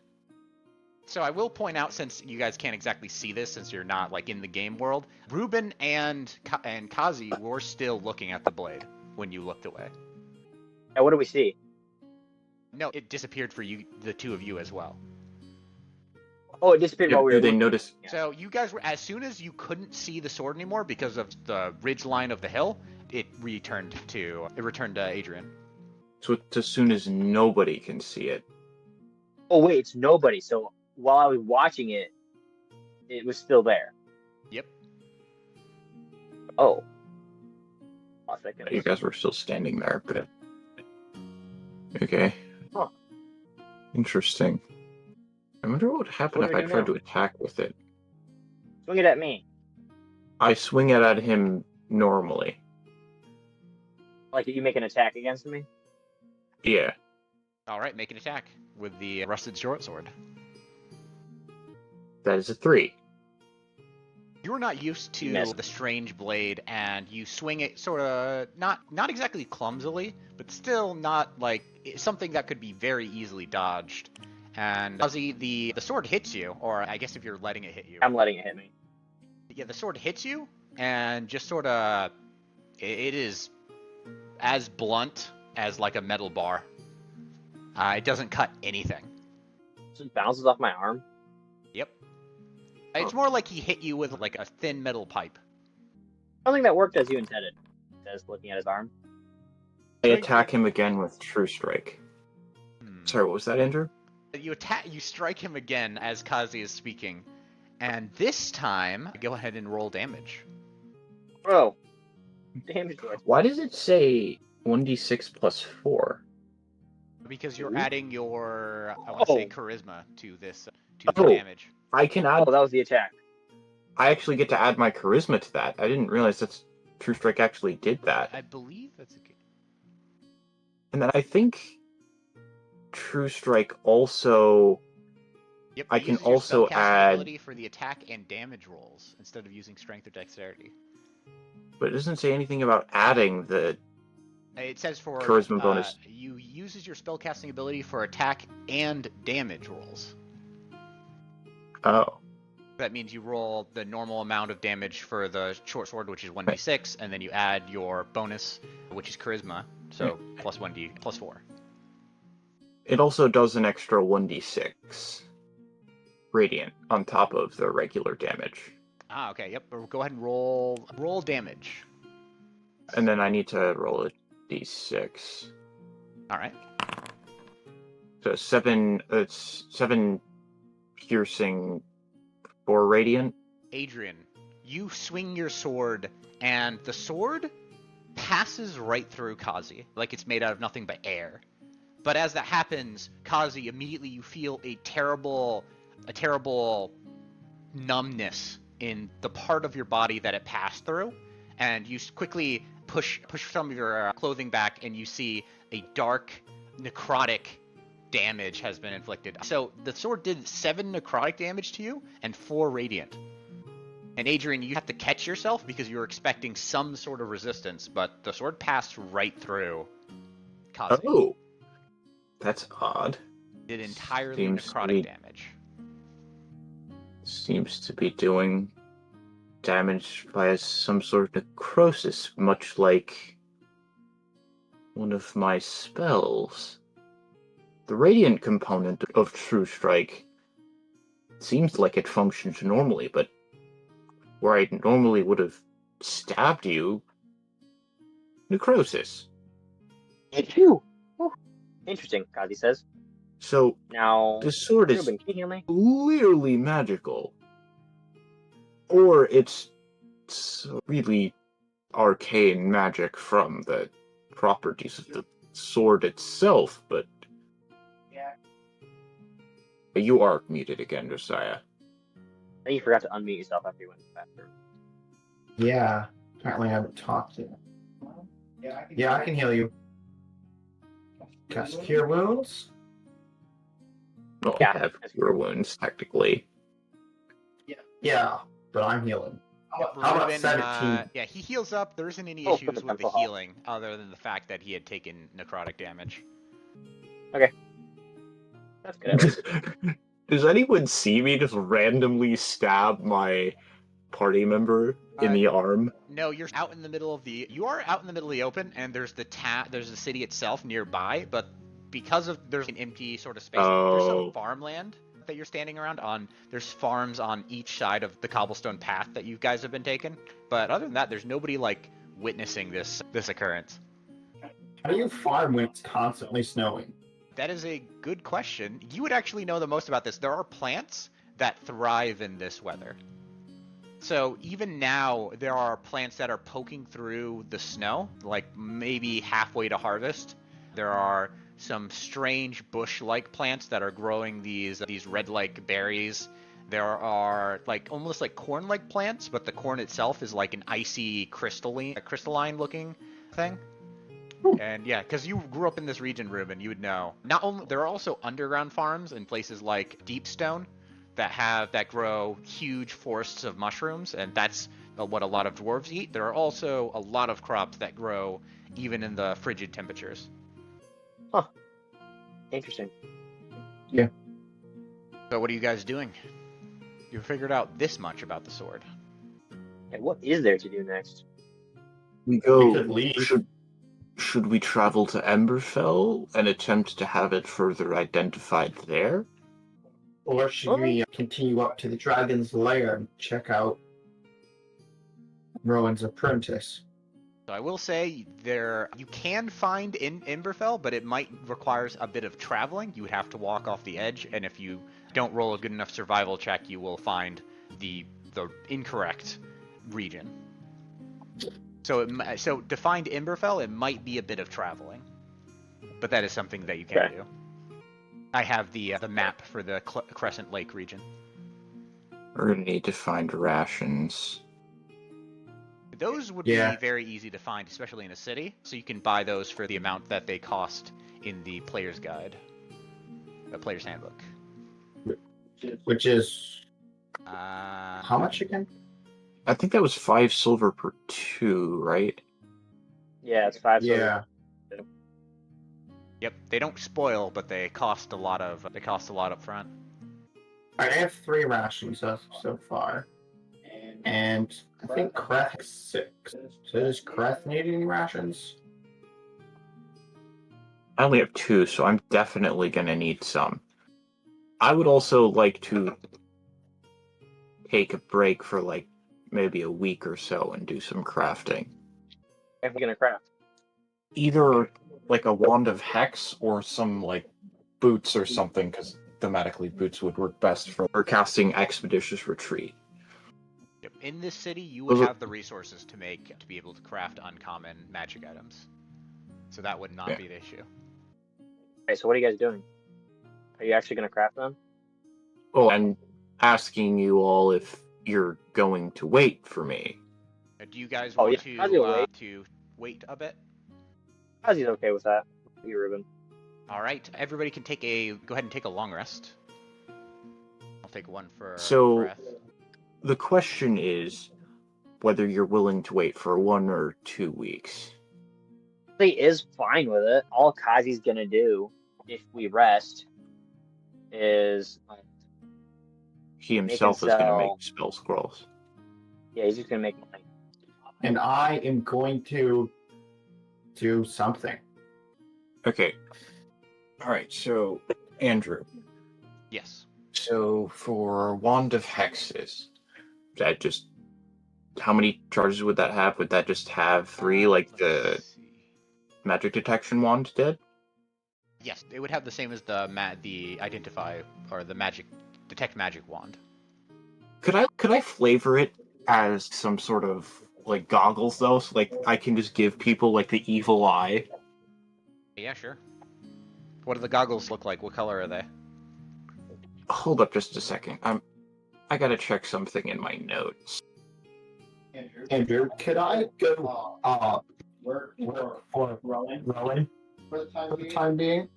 So I will point out, since you guys can't exactly see this, since you're not like in the game world, Ruben and Kazi were still looking at the blade when you looked away. Now, what do we see? No, it disappeared for you, the two of you as well. Oh, it disappeared while we were Did they looking. notice? Yeah. So you guys were, as soon as you couldn't see the sword anymore because of the ridge line of the hill, it returned to Adrien. So it's as soon as nobody can see it. Oh, wait, it's nobody. So while I was watching it, it was still there. Yep. Oh. A second. You guys were still standing there, but... Okay. Huh. Interesting. I wonder what would happen What if do I we do tried now? to attack with it. Swing it at me. I swing it at him normally. Like, you make an attack against me? Yeah. All right, make an attack with the rusted short sword. That is a 3. You're not used to Missed. the strange blade, and you swing it sort of not exactly clumsily, but still not like something that could be very easily dodged. And Kazi, the sword hits you, or I guess if you're letting it hit you. I'm letting it hit me. Yeah, the sword hits you, and just sort of, it is as blunt as like a metal bar. It doesn't cut anything. It just bounces off my arm. Yep. It's more like he hit you with like a thin metal pipe. I don't think that worked as you intended. Says, looking at his arm. I attack him again with True Strike. Sorry, what was that, Andrew? You strike him again as Kazi is speaking, and this time go ahead and roll damage. Bro, damage dice. Why does it say 1d6 plus 4? Because you're adding your, I want to say, charisma to this to the Oh. damage. I can add. Oh, that was the attack. I actually get to add my charisma to that. I didn't realize that True Strike actually did that. I believe that's a good. And then I think True Strike also. Yep, I it can uses your also spellcasting add. ability for the attack and damage rolls instead of using strength or dexterity. But it doesn't say anything about adding the It says for charisma bonus. you uses your spellcasting ability for attack and damage rolls. Oh. That means you roll the normal amount of damage for the short sword, which is 1d6, and then you add your bonus, which is charisma, so plus 1d plus 4. It also does an extra 1d6 radiant on top of the regular damage. Ah, okay, yep. Go ahead and roll damage. And then I need to roll a d6. All right. So 7. It's 7 piercing, 4 radiant. Adrien, you swing your sword, and the sword passes right through Kazi, like it's made out of nothing but air. But as that happens, Kazi, immediately you feel a terrible numbness in the part of your body that it passed through, and you quickly push some of your clothing back, and you see a dark, necrotic damage has been inflicted. So the sword did 7 necrotic damage to you and 4 radiant. And Adrien, you have to catch yourself because you were expecting some sort of resistance, but the sword passed right through Kazi. Oh, that's odd. Did entirely necrotic damage. Seems to be doing damage via some sort of necrosis, much like one of my spells. The radiant component of True Strike seems like it functions normally, but where I normally would have stabbed you, necrosis. Phew. Interesting, Kazi says. So, now, this sword is Ruben, can you hear me? clearly magical. Or it's really arcane magic from the properties of the sword itself, but... Yeah. You are muted again, Josiah. I think you forgot to unmute yourself after you went to the bathroom. Yeah, apparently I haven't talked to you. Yeah, I can heal you. Cast Cure Wounds? Well, Yeah, I have your wounds, technically. Yeah, but I'm healing. How about 17? Yeah, he heals up. There isn't any Oh, issues perfect, with I'm the full health. healing, other than the fact that he had taken necrotic damage. That's good. At least. Does anyone see me just randomly stab my party member in the arm? No, you're out in the middle of the. You are out in the middle of the open, and there's the city itself nearby. But because of there's an empty sort of space, there's some farmland that you're standing around on. There's farms on each side of the cobblestone path that you guys have been taking. But other than that, there's nobody like witnessing this occurrence. How do you farm when it's constantly snowing? That is a good question. You would actually know the most about this. There are plants that thrive in this weather. So even now, there are plants that are poking through the snow, like maybe halfway to harvest. There are some strange bush-like plants that are growing these red-like berries. There are like almost like corn-like plants, but the corn itself is like an icy crystalline-looking thing. And yeah, because you grew up in this region, Ruben, you would know. Not only there are also underground farms in places like Deepstone that grow huge forests of mushrooms, and that's what a lot of dwarves eat. There are also a lot of crops that grow even in the frigid temperatures. Huh. Interesting. Yeah. So what are you guys doing? You figured out this much about the sword. And what is there to do next? We could leave. Should we travel to Emberfell and attempt to have it further identified there? Or should we continue up to the Dragon's Lair and check out Rowan's apprentice? So I will say you can find in Imberfell, but it might requires a bit of traveling. You would have to walk off the edge, and if you don't roll a good enough survival check, you will find the incorrect region. So to find Imberfell, it might be a bit of traveling, but that is something that you can do. I have the map for the Crescent Lake region. We're gonna need to find rations. Those would be very easy to find, especially in a city. So you can buy those for the amount that they cost in the player's guide, the player's handbook. Which is how much again? I think that was 5 silver per 2, right? Yeah, it's 5 silver. Yeah. Yep, they don't spoil, but they cost a lot up front. I have 3 rations so far. And I think Kreth has 6. So does Kreth need any rations? I only have 2, so I'm definitely gonna need some. I would also like to take a break for like maybe a week or so and do some crafting. I'm gonna craft. Either like a wand of hex or some like boots or something, because thematically boots would work best for casting Expeditious Retreat. Yep. In this city, you would have the resources to be able to craft uncommon magic items, so that would not be the issue. Okay, so what are you guys doing? Are you actually gonna craft them? Oh, I'm asking you all if you're going to wait for me. Do you guys want to wait a bit? Kazi's okay with that. You, Ruben. All right, everybody can go ahead and take a long rest. I'll take one for Kreth. The question is whether you're willing to wait for 1 or 2 weeks. He is fine with it. All Kazi's gonna do if we rest is he himself is gonna make spell scrolls. Yeah, he's just gonna make money. And I am going to do something. Okay. Alright, so Andrew. Yes. So for Wand of Hexes, that just how many charges would that have? Would that just have 3 like the magic detection wand did? Yes, it would have the same as the identify or the detect magic wand. Could I flavor it as some sort of like goggles though, so like I can just give people like the evil eye? Yeah, sure. What do the goggles look like? What color are they? Hold up just a second. I gotta check something in my notes. Andrew, could I go work for Rowan for the time being?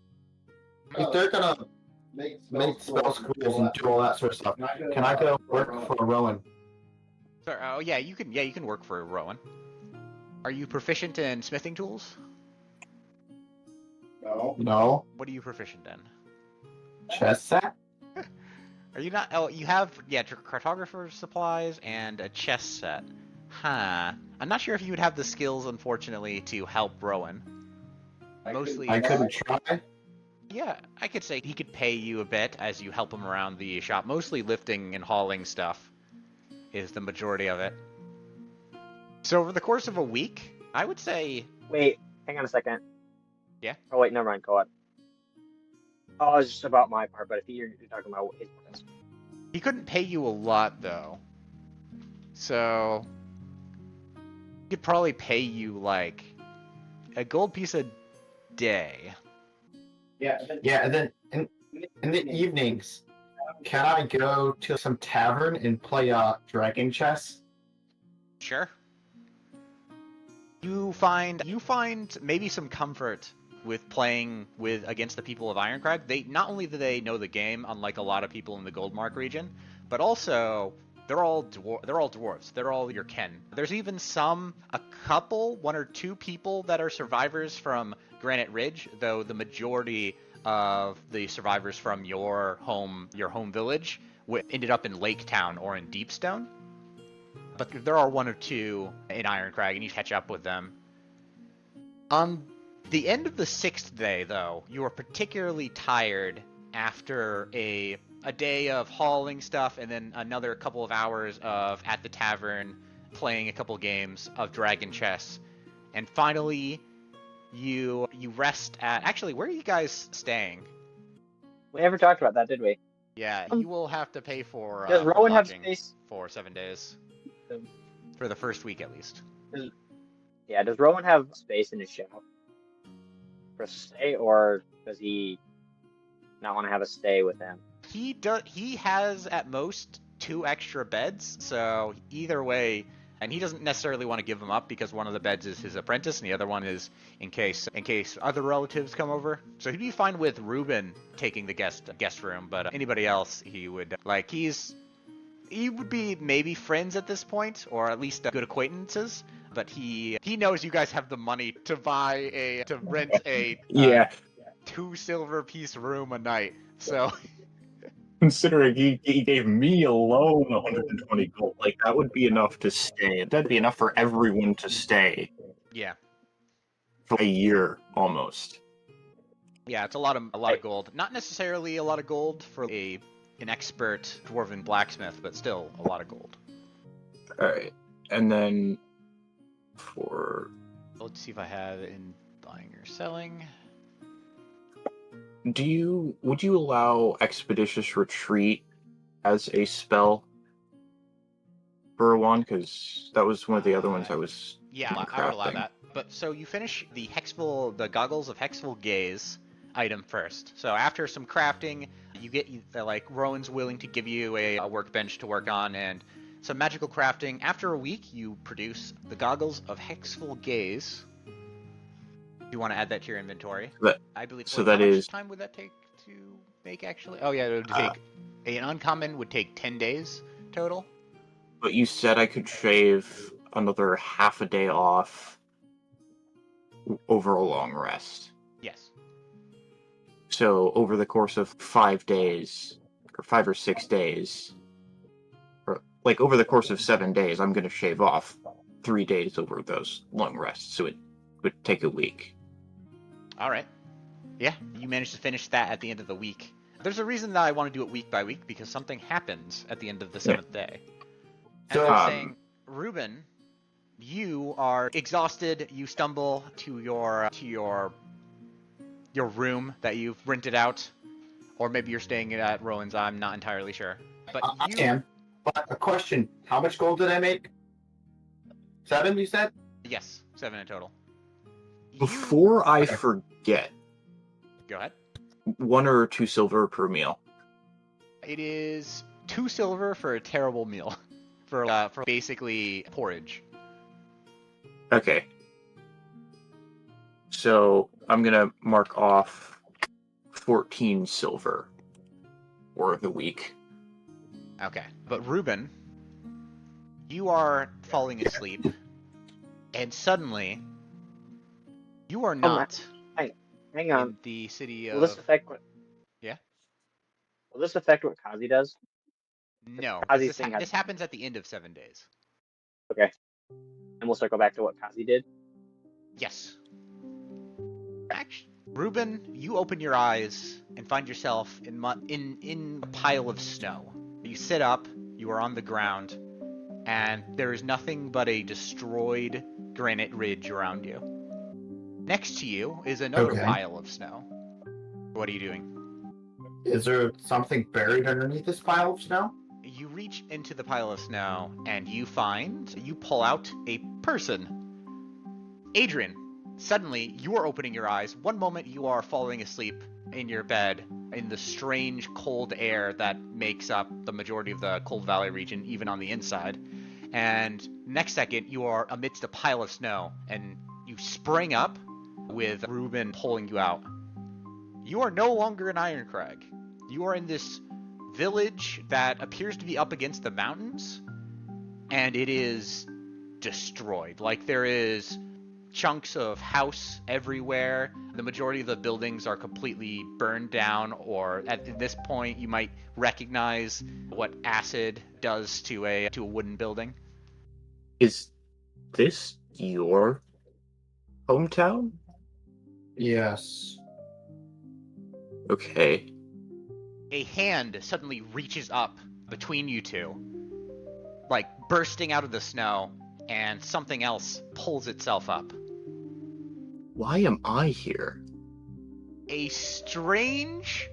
If they're gonna make spell scrolls and do all that sort of stuff, can I go work for Rowan? Sorry, oh yeah, you can work for Rowan. Are you proficient in smithing tools? No. What are you proficient in? Chess set? Are you not? Oh, you have cartographer supplies and a chess set. Huh. I'm not sure if you would have the skills, unfortunately, to help Rowan. I couldn't try. Yeah, I could say he could pay you a bit as you help him around the shop. Mostly lifting and hauling stuff is the majority of it. So over the course of a week, I would say... Wait, hang on a second. Yeah? Oh, wait, never mind. Go on. Oh, it's just about my part, but if you're talking about his part. He couldn't pay you a lot, though. So... he could probably pay you, like, a gold piece a day. Yeah, and then in the evenings, can I go to some tavern and play dragon chess? Sure. You find maybe some comfort with playing against the people of Ironcrag. They not only do they know the game, unlike a lot of people in the Goldmark region, but also they're all dwarves. They're all your kin. There's even a couple, 1 or 2 people that are survivors from Granite Ridge, though the majority of the survivors from your home village ended up in Lake Town or in Deepstone. But there are 1 or 2 in Ironcrag, and you catch up with them. On the end of the 6th day, though, you are particularly tired after a day of hauling stuff and then another couple of hours of at the tavern playing a couple games of dragon chess. And finally, you rest at... Actually, where are you guys staying? We never talked about that, did we? Yeah, you will have to pay for Does Rowan have lodging space? for 7 days. Um, For the first week, at least. Yeah, does Rowan have space in his shop for us to stay, or does he not want to have us stay with him? He has at most 2 extra beds, so either way, and he doesn't necessarily want to give them up because one of the beds is his apprentice and the other one is in case other relatives come over. So he'd be fine with Ruben taking the guest room, but anybody else he would like. He would be maybe friends at this point, or at least good acquaintances. But he knows you guys have the money to rent a Yeah, 2 silver piece room a night. So considering he gave me alone 120 gold, like that would be enough to stay. That'd be enough for everyone to stay yeah. for a year almost. Yeah, it's a lot of gold. Not necessarily a lot of gold for an expert dwarven blacksmith, but still a lot of gold. All right, and then for Let's see if I have in buying or selling. would you allow expeditious retreat as a spell for one? Because that was one of the other ones I was Yeah, I would allow that. But so you finish the goggles of hexful gaze item first. So after some crafting, you get like Rowan's willing to give you a workbench to work on and some magical crafting. After a week, you produce the goggles of hexful gaze. Do you want to add that to your inventory? I believe. So How that much is time would that take to make actually? Oh yeah, it would take an uncommon would take 10 days total. But you said I could shave another half a day off over a long rest. Yes. So over the course of 5 days, or 5 or 6 days, or like over the course of 7 days, I'm going to shave off 3 days over those long rests. So it would take a week. All right. Yeah, you managed to finish that at the end of the week. There's a reason that I want to do it week by week because something happens at the end of the 7th day. As So, I was saying, Ruben, you are exhausted. You stumble to your room that you've rented out, or maybe you're staying at Rowan's. I'm not entirely sure. But I am. But a question: how much gold did I make? 7, you said? Yes, 7 in total. Before I forget, Go ahead. 1 or 2 silver per meal. It is 2 silver for a terrible meal, for basically porridge. Okay. So I'm gonna mark off 14 silver for the week. Okay, but Ruben, you are falling asleep, and suddenly you are not Hang on. in the city Will this of... affect what? Yeah? Will this affect what Kazi does? No, Kazi's thing this happens at the end of 7 days. Okay. And we'll circle back to what Kazi did. Yes. Actually, Ruben, you open your eyes and find yourself in a pile of snow. You sit up, you are on the ground, and there is nothing but a destroyed granite ridge around you. Next to you is another pile of snow. What are you doing? Is there something buried underneath this pile of snow? You reach into the pile of snow and you pull out a person. Adrien, suddenly you are opening your eyes. One moment you are falling asleep in your bed in the strange cold air that makes up the majority of the Cold Valley region, even on the inside. And next second you are amidst a pile of snow and you spring up with Ruben pulling you out. You are no longer in Ironcrag. You are in this village that appears to be up against the mountains, and it is destroyed. Like, there is chunks of house everywhere. The majority of the buildings are completely burned down, or at this point you might recognize what acid does to a wooden building. Is this your hometown? Yes. Okay. A hand suddenly reaches up between you two, like bursting out of the snow, and something else pulls itself up. Why am I here? A strange,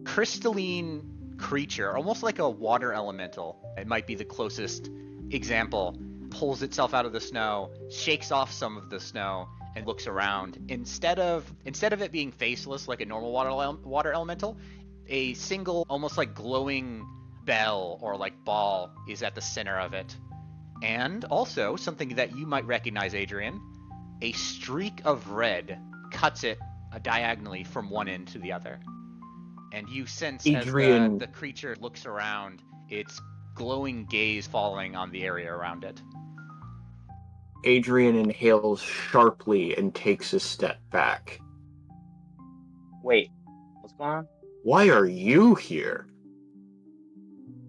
crystalline creature, almost like a water elemental. It might be the closest example. Pulls itself out of the snow, shakes off some of the snow, and looks around. Instead of it being faceless like a normal water elemental, a single, almost like glowing bell or like ball is at the center of it. And also, something that you might recognize, Adrien, a streak of red cuts it diagonally from one end to the other. And you sense Adrien... as the creature looks around, its glowing gaze falling on the area around it. Adrien inhales sharply and takes a step back. Wait, what's going on? Why are you here?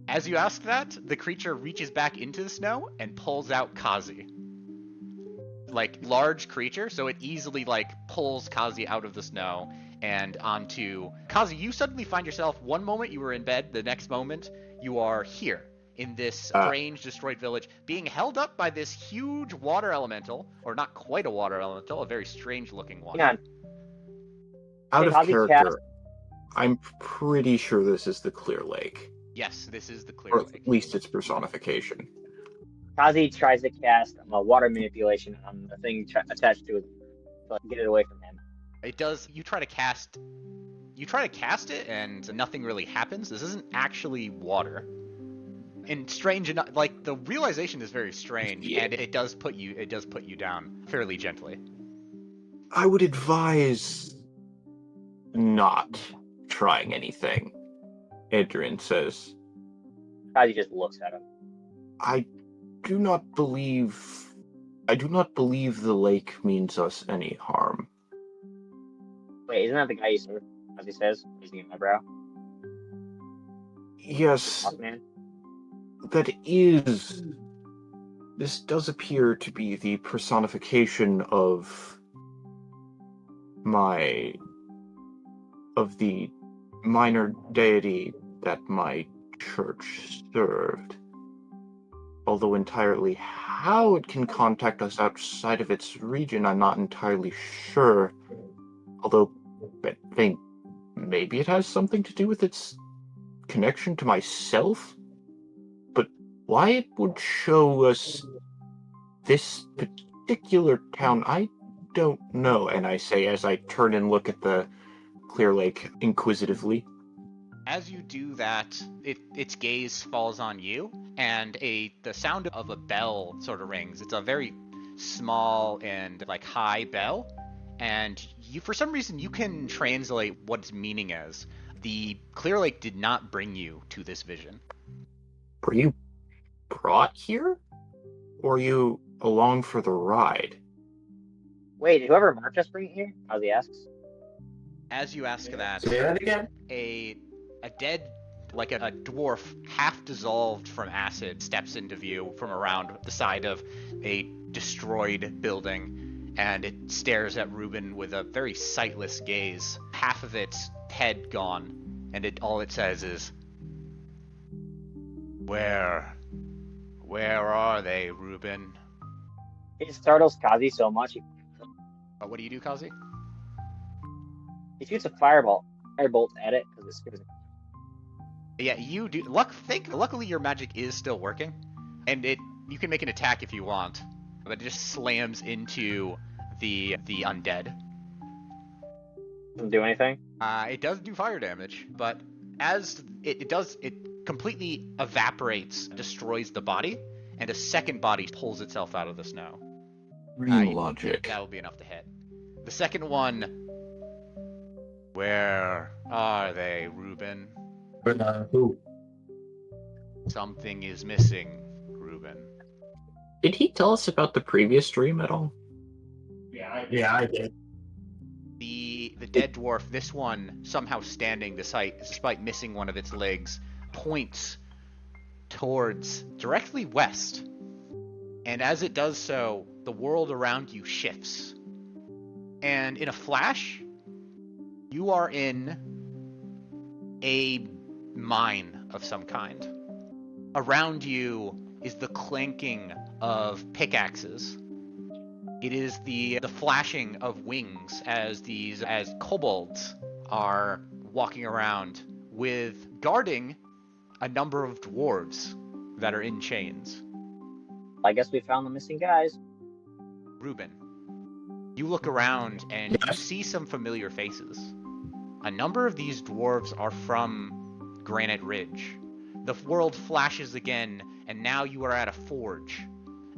As you ask that, the creature reaches back into the snow and pulls out Kazi. Like, large creature, so it easily, like, pulls Kazi out of the snow and onto... Kazi, you suddenly find yourself, one moment you were in bed, the next moment you are here, in this strange, destroyed village, being held up by this huge water elemental, or not quite a water elemental, a very strange-looking one. Hang on. Out of Kazi character, I'm pretty sure this is the Clear Lake. Yes, this is the Clear Or Lake. at least its personification. Kazi tries to cast water manipulation on the thing attached to it, so get it away from him. It does. You try to cast it, and nothing really happens. This isn't actually water. And strange enough, like, the realization is very strange, and it does put you down fairly gently. I would advise not trying anything, Adrien says. Kazi just looks at him. I do not believe the lake means us any harm. Wait, isn't that the guy you served? As he says, raising an eyebrow. Yes, Hawkman? that is. This does appear to be the personification of the minor deity that my church served. Although entirely how it can contact us outside of its region, I'm not entirely sure. Although I think maybe it has something to do with its connection to myself? But why it would show us this particular town, I don't know. And I say as I turn and look at the Clear Lake inquisitively. As you do that, its gaze falls on you, and the sound of a bell sort of rings. It's a very small and like high bell, and you, for some reason, you can translate what its meaning is. The Clear Lake did not bring you to this vision. Were you brought here? Or are you along for the ride? Wait, did whoever marked us bring it here? Kazi asks. As you ask that, Say that again? a dead, like a dwarf, half dissolved from acid, steps into view from around the side of a destroyed building, and it stares at Ruben with a very sightless gaze. Half of its head gone, and all it says is, Where are they, Ruben? It startles Kazi so much. What do you do, Kazi? He shoots a firebolt at it because it scares him. Yeah, you do. Luckily, your magic is still working, and you can make an attack if you want, but it just slams into the undead. Doesn't do anything. It does do fire damage, but as it does, it completely evaporates, destroys the body, and a second body pulls itself out of the snow. Real logic. That will be enough to hit. The second one. Where are they, Ruben? Who? Something is missing, Ruben. Did he tell us about the previous dream at all? Yeah, I did. The dead dwarf, this one somehow standing despite missing one of its legs, points towards directly west. And as it does so, the world around you shifts. And in a flash, you are in a mine of some kind. Around you is the clanking of pickaxes. It is the flashing of wings as kobolds are walking around with guarding a number of dwarves that are in chains. I guess we found the missing guys. Ruben, you look around and you see some familiar faces. A number of these dwarves are from Granite Ridge. The world flashes again, and now you are at a forge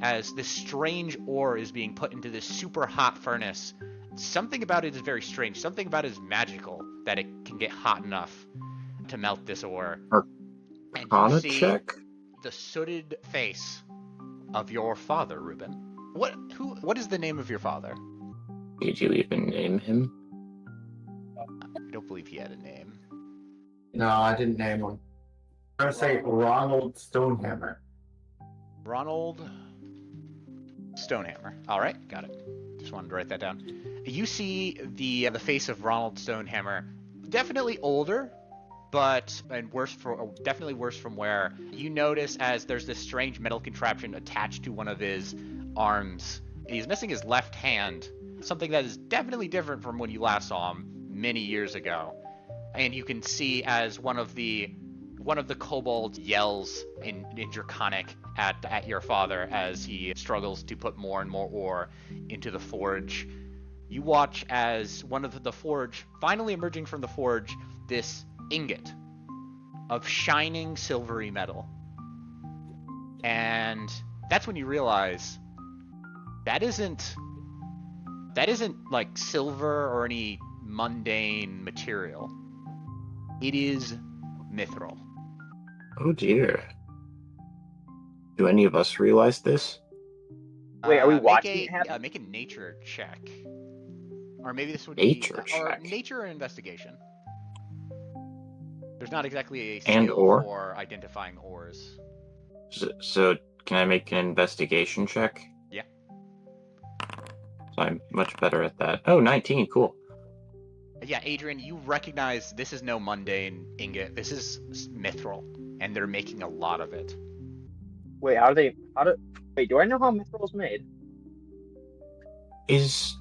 as this strange ore is being put into this super hot furnace. Something about it is very strange. Something about it is magical that it can get hot enough to melt this ore. And you see check? the sooted face of your father, Ruben. What is the name of your father? Did you even name him? I don't believe he had a name. No, I didn't name him. I'm gonna say Ronald Stonehammer. Ronald Stonehammer. All right, got it. Just wanted to write that down. You see the face of Ronald Stonehammer, definitely older, definitely worse from where you notice as there's this strange metal contraption attached to one of his arms. He's missing his left hand, something that is definitely different from when you last saw him many years ago. And you can see as one of the kobolds yells in Draconic at your father as he struggles to put more and more ore into the forge. You watch as one of the forge, finally emerging from the forge, this ingot of shining silvery metal. And that's when you realize that isn't like silver or any mundane material. It is mithril. Oh dear. Do any of us realize this? Wait, are we watching it happen? Make a nature check. Or maybe this would Nature be... Or check. nature or investigation. There's not exactly a And skill ore? for identifying ores. So can I make an investigation check? Yeah. So I'm much better at that. Oh, 19, cool. Yeah, Adrien, you recognize this is no mundane ingot. This is mithril, and they're making a lot of it. Wait, do I know how mithril is made? Is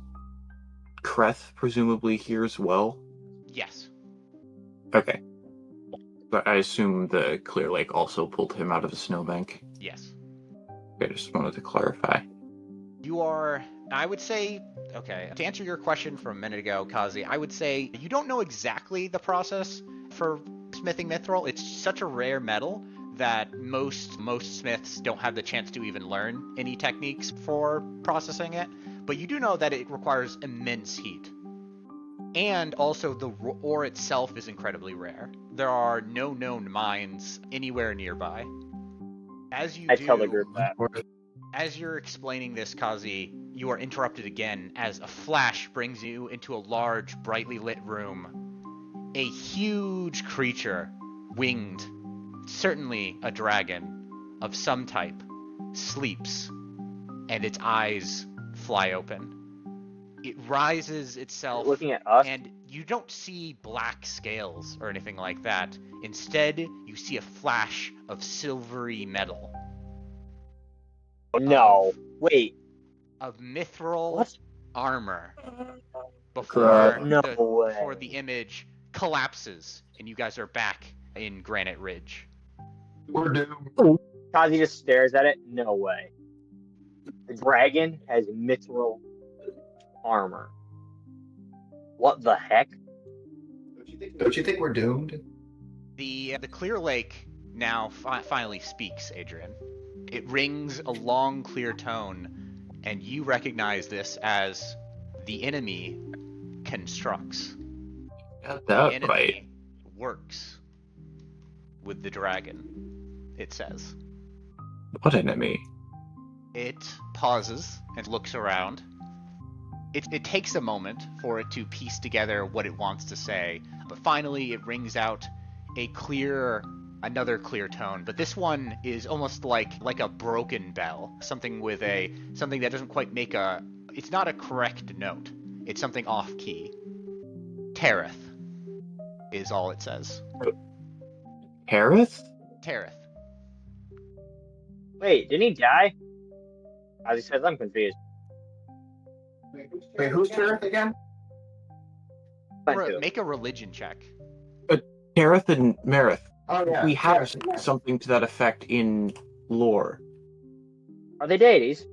Kreth presumably here as well? Yes. Okay. But I assume the Clear Lake also pulled him out of the snowbank. Yes. Okay, just wanted to clarify. You are, I would say, okay, to answer your question from a minute ago, Kazi, I would say you don't know exactly the process for smithing mithril. It's such a rare metal that most smiths don't have the chance to even learn any techniques for processing it. But you do know that it requires immense heat. And also the ore itself is incredibly rare. There are no known mines anywhere nearby. I tell the group that. As you're explaining this, Kazi, you are interrupted again as a flash brings you into a large, brightly lit room. A huge creature, winged, certainly a dragon of some type, sleeps, and its eyes fly open. It rises itself, Looking at us? and you don't see black scales or anything like that. Instead, you see a flash of silvery metal. No. Wait. Of mithril What? armor before No way. before the image collapses and you guys are back in Granite Ridge. We're doomed. Kazi just stares at it. No way. The dragon has mithril armor. What the heck? Don't you think we're doomed? The Clear Lake now finally speaks, Adrien. It rings a long, clear tone, and you recognize this as the enemy constructs. Got The that enemy right. works with the dragon, it says. What enemy? It pauses and looks around. It takes a moment for it to piece together what it wants to say, but finally it rings out another clear tone, but this one is almost like a broken bell, something that doesn't quite make it's not a correct note. It's something off key. Tareth is all it says. Harith? Tareth. Wait, didn't he die? Kazi says, I'm confused. Wait, who's Tareth again? Make a religion check. Kareth and Marith. Oh yeah, We have Tareth, yeah. something to that effect in lore. Are they deities?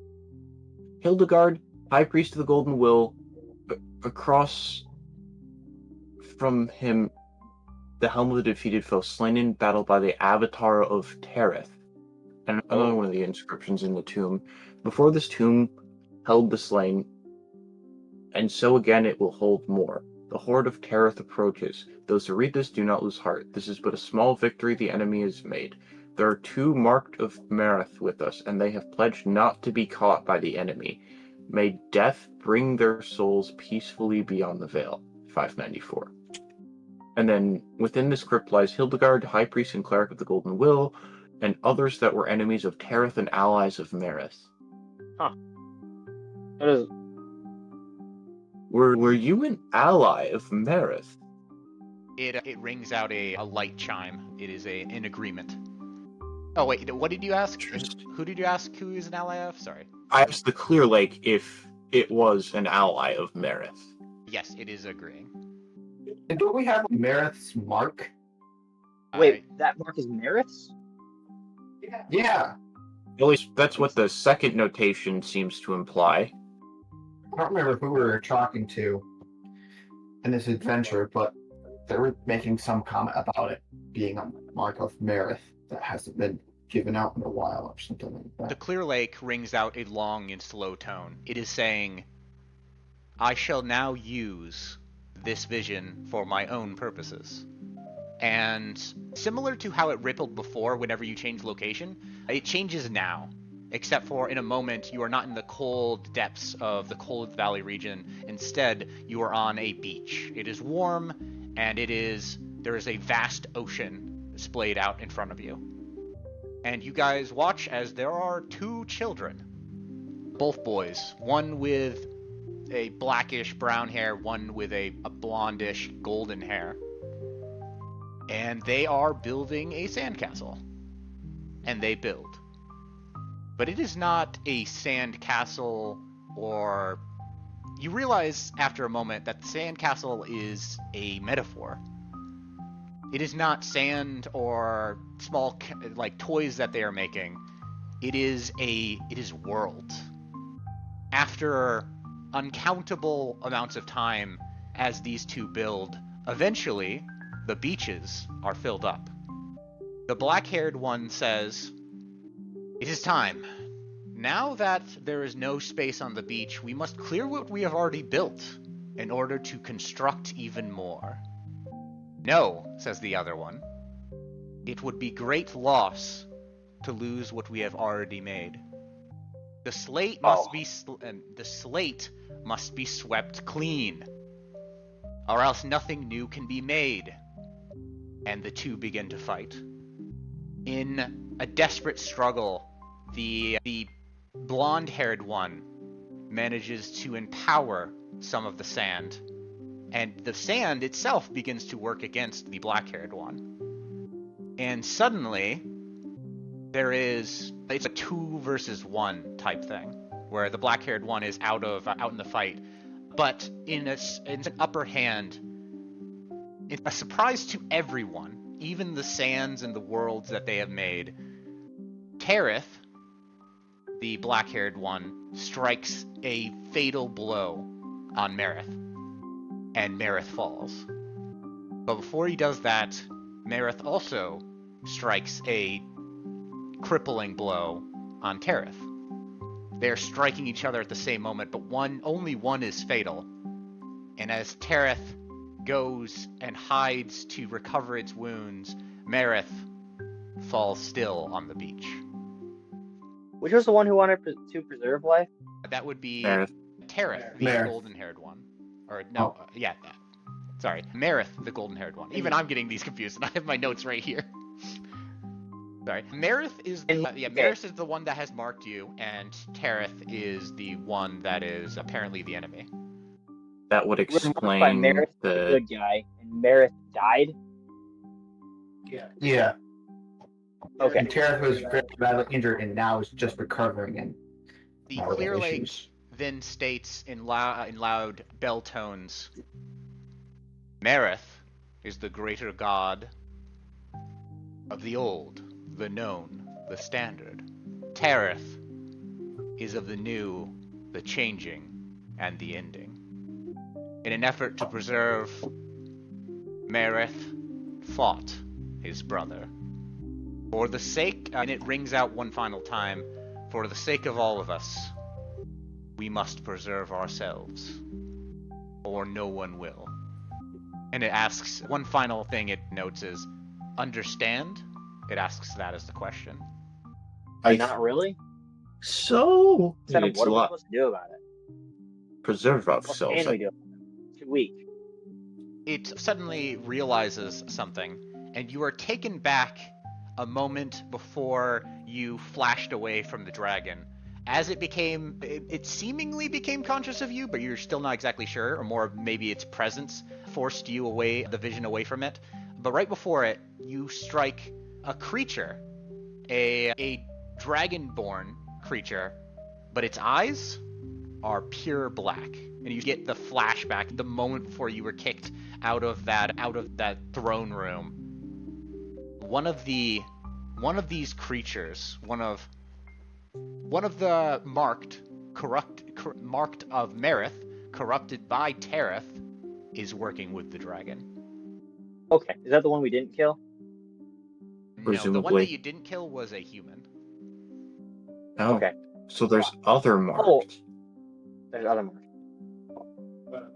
Hildegard, High Priest of the Golden Will, across from him, the helm of the defeated foe, slain in battle by the avatar of Tareth. And another one of the inscriptions in the tomb. Before this tomb held the slain, and so again it will hold more. The horde of Tareth approaches. Those who read this do not lose heart. This is but a small victory the enemy has made. There are 2 marked of Marith with us, and they have pledged not to be caught by the enemy. May death bring their souls peacefully beyond the veil. 594. And then within this crypt lies Hildegard, High Priest and Cleric of the Golden Will, and others that were enemies of Tareth and allies of Marith. Huh. That is... Were you an ally of Marith? It rings out a light chime. It is an agreement. Oh wait, what did you ask? Who did you ask who is an ally of? Sorry. I asked the Clear Lake if it was an ally of Marith. Yes, it is agreeing. And don't we have Marith's mark? Wait, that mark is Marith's? Yeah. At least that's what the second notation seems to imply. I don't remember who we were talking to in this adventure, but they were making some comment about it being a mark of Marith that hasn't been given out in a while or something like that. The Clear Lake rings out a long and slow tone. It is saying, I shall now use this vision for my own purposes. And similar to how it rippled before whenever you change location, it changes now. Except for in a moment, you are not in the cold depths of the cold valley region. Instead, you are on a beach. It is warm, and there is a vast ocean splayed out in front of you. And you guys watch as there are 2 children. Both boys. One with a blackish brown hair, one with a blondish golden hair. And they are building a sandcastle. And they build. But it is not a sand castle, or... You realize after a moment that the sand castle is a metaphor. It is not sand or small like toys that they are making. It is world. After uncountable amounts of time as these 2 build, eventually the beaches are filled up. The black-haired one says, "It is time. Now that there is no space on the beach, we must clear what we have already built in order to construct even more." "No," says the other one. "It would be great loss to lose what we have already made. The slate must be swept clean, or else nothing new can be made." And the 2 begin to fight. In a desperate struggle, the blonde-haired one manages to empower some of the sand, and the sand itself begins to work against the black-haired one. And suddenly, it's a 2 versus 1 type thing, where the black-haired one is out in the fight, but in an upper hand. It's a surprise to everyone, even the sands and the worlds that they have made. Tareth, the black-haired one, strikes a fatal blow on Marith, and Marith falls. But before he does that, Marith also strikes a crippling blow on Tareth. They're striking each other at the same moment, but only one is fatal. And as Tareth goes and hides to recover its wounds, Marith falls still on the beach. Which was the one who wanted to preserve life? That would be Marith, the golden-haired one. Or no, sorry, Marith, the golden-haired one. Even I'm getting these confused, and I have my notes right here. Sorry, Marith is Marith is the one that has marked you, and Tareth is the one that is apparently the enemy. that would explain by Marith, the good guy, and Marith died. Yeah. Okay. And Tareth was very badly injured and now is just recovering and The Clear Lake, then states in loud bell tones, Marith is the greater god of the old, the known, the standard. Tareth is of the new, the changing, and the ending. In an effort to preserve, Marith fought his brother. For the sake, and it rings out one final time, for the sake of all of us, we must preserve ourselves, or no one will. And it asks, one final thing it notes is, understand? It asks that as the question. Not really? So, Instead of it's what a are we lot. supposed to do about it? Preserve What ourselves. can we do? Too weak. It suddenly realizes something, and you are taken back a moment before you flashed away from the dragon. As it seemingly became conscious of you, but you're still not exactly sure, or more maybe its presence forced you away, the vision away from it. But right before it, you strike a creature, a dragonborn creature, but its eyes are pure black. And you get the flashback the moment before you were kicked out of that throne room. One of these creatures, one of the marked of Marith, corrupted by Tareth, is working with the dragon. Okay, is that the one we didn't kill? No, the one Presumably. that you didn't kill was a human. Oh, Okay. so there's other marked. Oh, there's other marks.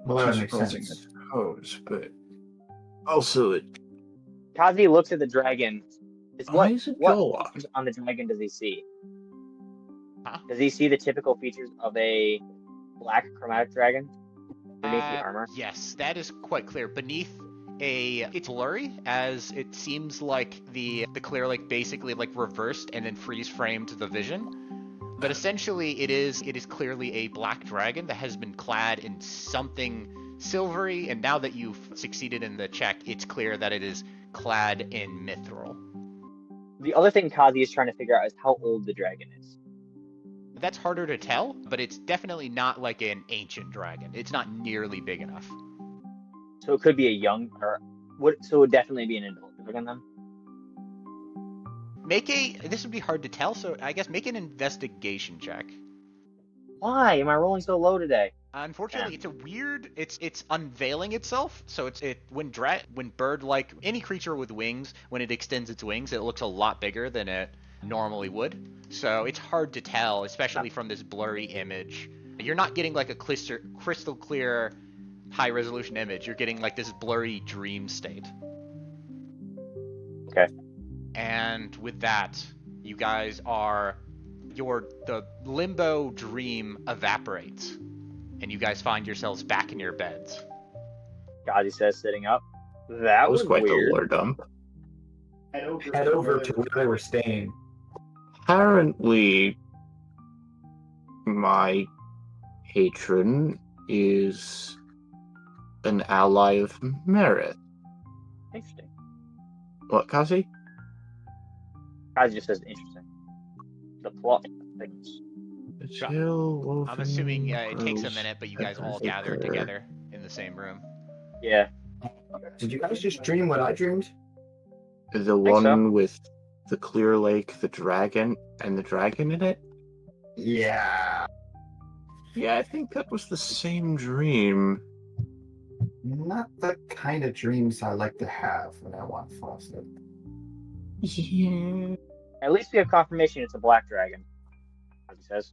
Well, that Too makes surprising, sense. I suppose, but also it Kazi looks at the dragon. Why is it What go on? features on the dragon does he see? Huh? Does he see the typical features of a black chromatic dragon beneath the armor? Yes, that is quite clear. Beneath it's blurry, as it seems like the clear lake basically like reversed and then freeze framed the vision. But essentially it is clearly a black dragon that has been clad in something silvery, and now that you've succeeded in the check, it's clear that it is clad in mithril. The other thing Kazi is trying to figure out is how old the dragon is. That's harder to tell, but it's definitely not like an ancient dragon. It's not nearly big enough. So it could be a young, so it would definitely be an adult dragon then? This would be hard to tell, so I guess make an investigation check. Why am I rolling so low today? Unfortunately, it's a weird. It's unveiling itself. So when bird, like any creature with wings, when it extends its wings, it looks a lot bigger than it normally would. So it's hard to tell, especially from this blurry image. You're not getting like a crystal clear, high resolution image. You're getting like this blurry dream state. Okay. And with that, you guys the limbo dream evaporates, and you guys find yourselves back in your beds. Kazi says, sitting up. That was quite weird. the lore dump. Head over to where they were staying. Apparently, my patron is an ally of Merit. Interesting. What, Kazi? Kazi just says interesting. The plot things. I'm assuming it takes a minute, but you guys all gather together in the same room. Yeah. Did you guys just dream what I dreamed? The one with the clear lake, the dragon, and the dragon in it? Yeah. Yeah, I think that was the same dream. Not the kind of dreams I like to have when I want frosted. Yeah. At least we have confirmation it's a black dragon. Kazi says.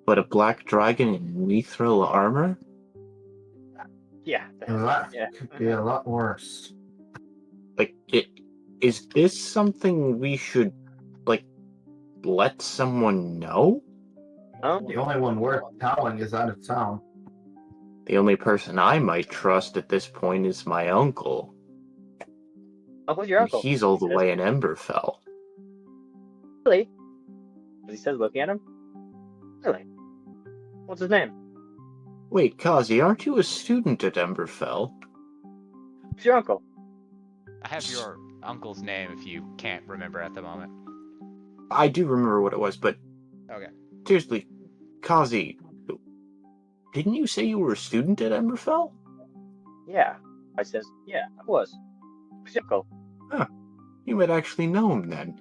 But a black dragon in mithril armor? Yeah. That Yeah. could be a lot worse. Like, is this something we should, like, let someone know? No? The only one worth telling is out of town. The only person I might trust at this point is my uncle. Uncle's your And uncle. he's all the He says. way in Emberfell. Really? As he says, looking at him. Really? What's his name? Wait, Kazi, aren't you a student at Emberfell? Who's your uncle? I have your uncle's name if you can't remember at the moment. I do remember what it was, but Okay. seriously, Kazi, Didn't you say you were a student at Emberfell? Yeah. I says, yeah, I was. Simple. Huh. You might actually know him then.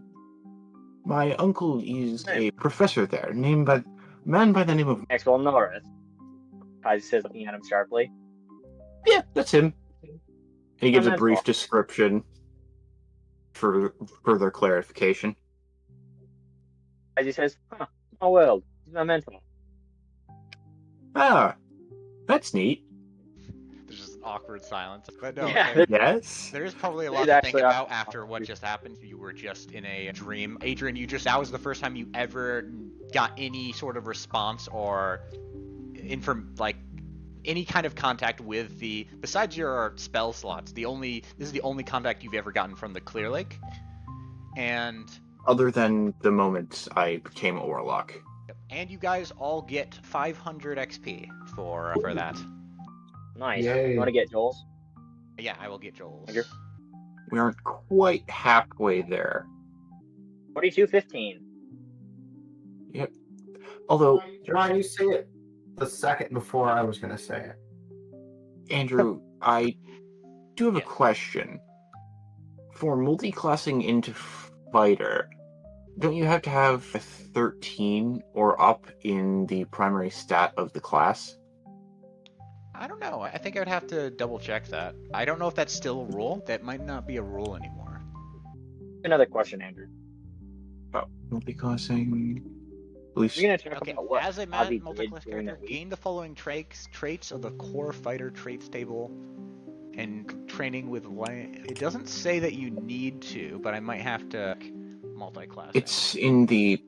My uncle is a professor there, a man by the name of... Maxwell Norrith. Kazi says, looking at him sharply. Yeah, that's him. And he gives a Mental. brief description for further clarification. Kazi says, huh, small world. He's my mentor. Ah, that's neat. There's just awkward silence. But no, Yeah. Yes? there is probably a lot There's to think actually about after what just happened. You were just in a dream. Adrien, that was the first time you ever got any sort of response or any kind of contact with besides your spell slots, this is the only contact you've ever gotten from the Clear Lake. And Other than the moment I became a warlock. you guys all get 500 XP for that. Nice. Yay. You want to get Joel's? Yeah, I will get Joel's. Andrew? We aren't quite halfway there. 42:15. Yep. Although, John, you say it the second before I was going to say it. Andrew, I do have a Yes. question. For multi-classing into fighter, don't you have to have a 13 or up in the primary stat of the class? I don't know. I think I would have to double check that. I don't know if that's still a rule. That might not be a rule anymore. Another question, Andrew. Oh, multi-classing... At least... We're going to talk Okay, about what as a Kazi did multi-class during character, that week. gain the following traits of the core fighter traits table and training with light. It doesn't say that you need to, but I might have to multi-class. It's in the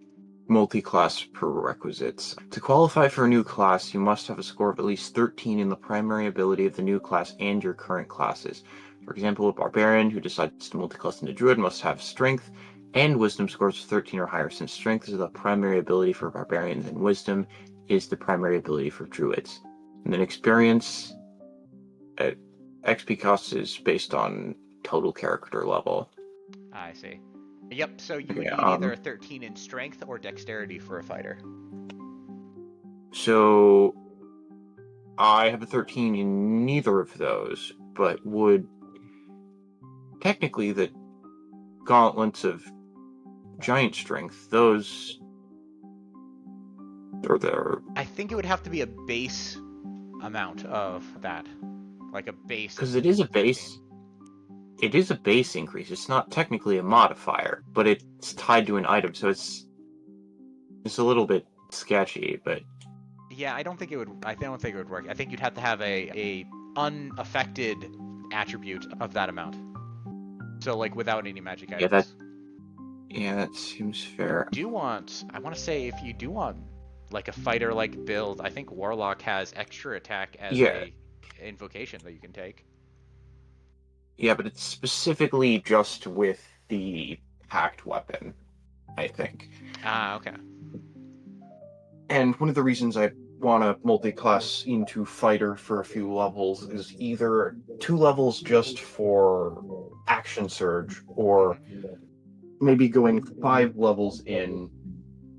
multi-class prerequisites. To qualify for a new class, you must have a score of at least 13 in the primary ability of the new class and your current classes. For example, a barbarian who decides to multi-class into druid must have strength and wisdom scores of 13 or higher, since strength is the primary ability for barbarians and wisdom is the primary ability for druids. And then experience XP cost is based on total character level. I see. Yep, so you would Okay, need either 13 in strength or dexterity for a fighter. So I have a 13 in neither of those, but would technically the gauntlets of giant strength, those are there. I think it would have to be a base amount of that. Like a base. Because it is a base. It is a base increase. It's not technically a modifier, but it's tied to an item, so it's a little bit sketchy, but Yeah, I don't think it would work. I think you'd have to have a unaffected attribute of that amount. So like without any magic items. that seems fair. I want to say if you do want like a fighter like build, I think Warlock has extra attack as a invocation that you can take. Yeah, but it's specifically just with the hacked weapon, I think. Ah, okay. And one of the reasons I want to multi-class into fighter for a few levels is either 2 levels just for action surge, or maybe going 5 levels in,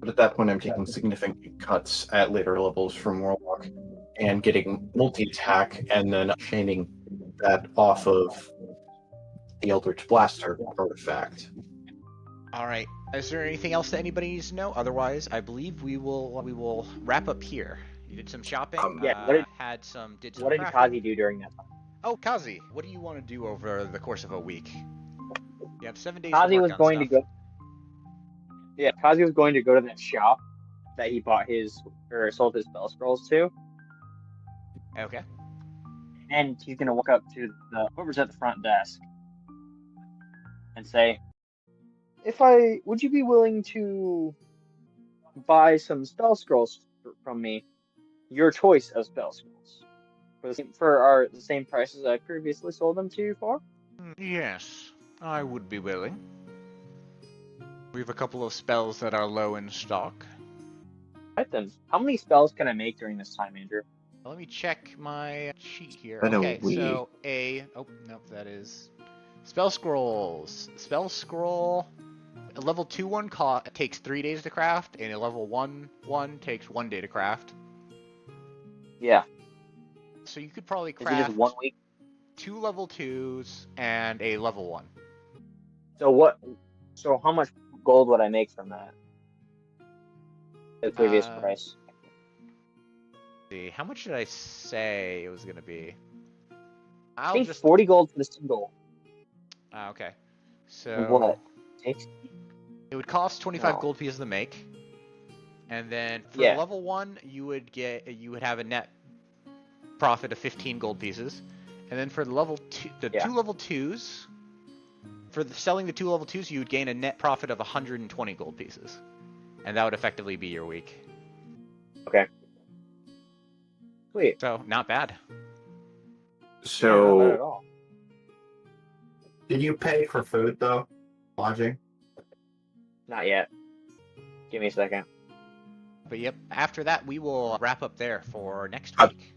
but at that point I'm taking significant cuts at later levels from Warlock and getting multi-attack and then chaining that off of the Eldritch Blaster artifact. Alright. Is there anything else that anybody needs to know? Otherwise, I believe we will wrap up here. You did some shopping. Yeah, did some what did crafting. Kazi do during that time? Oh, Kazi, what do you want to do over the course of a week? You have 7 days Kazi to work was on going to stuff. go. Yeah, Kazi was going to go to that shop that he bought sold his spell scrolls to, Okay. and he's gonna walk up to whoever's at the front desk and say, would you be willing to buy some spell scrolls from me? Your choice of spell scrolls for the same prices I previously sold them to you for? Yes, I would be willing. We have a couple of spells that are low in stock. Right then. How many spells can I make during this time, Andrew? Let me check my sheet here. I know Okay, so that is spell scrolls. Spell scroll. A level 2 one takes 3 days to craft, and a level 1 takes 1 day to craft. Yeah. So you could probably Is it craft just 1 week? 2 level 2s and a level 1. So what? So how much gold would I make from that? The previous price. See, how much did I say it was going to be? I think 40 gold for the single. Okay. And what? So 60? it would cost 25 No. gold pieces to make. And then for Yeah. level 1, you would have a net profit of 15 gold pieces. And then for the level 2, Yeah. 2 level 2s, for selling the 2 level 2s, you would gain a net profit of 120 gold pieces. And that would effectively be your week. Okay. Sweet. So, not bad. Yeah, not bad So at all. Did you pay for food though? Lodging? Not yet. Give me a second. But yep, after that, we will wrap up there for next Uh, week.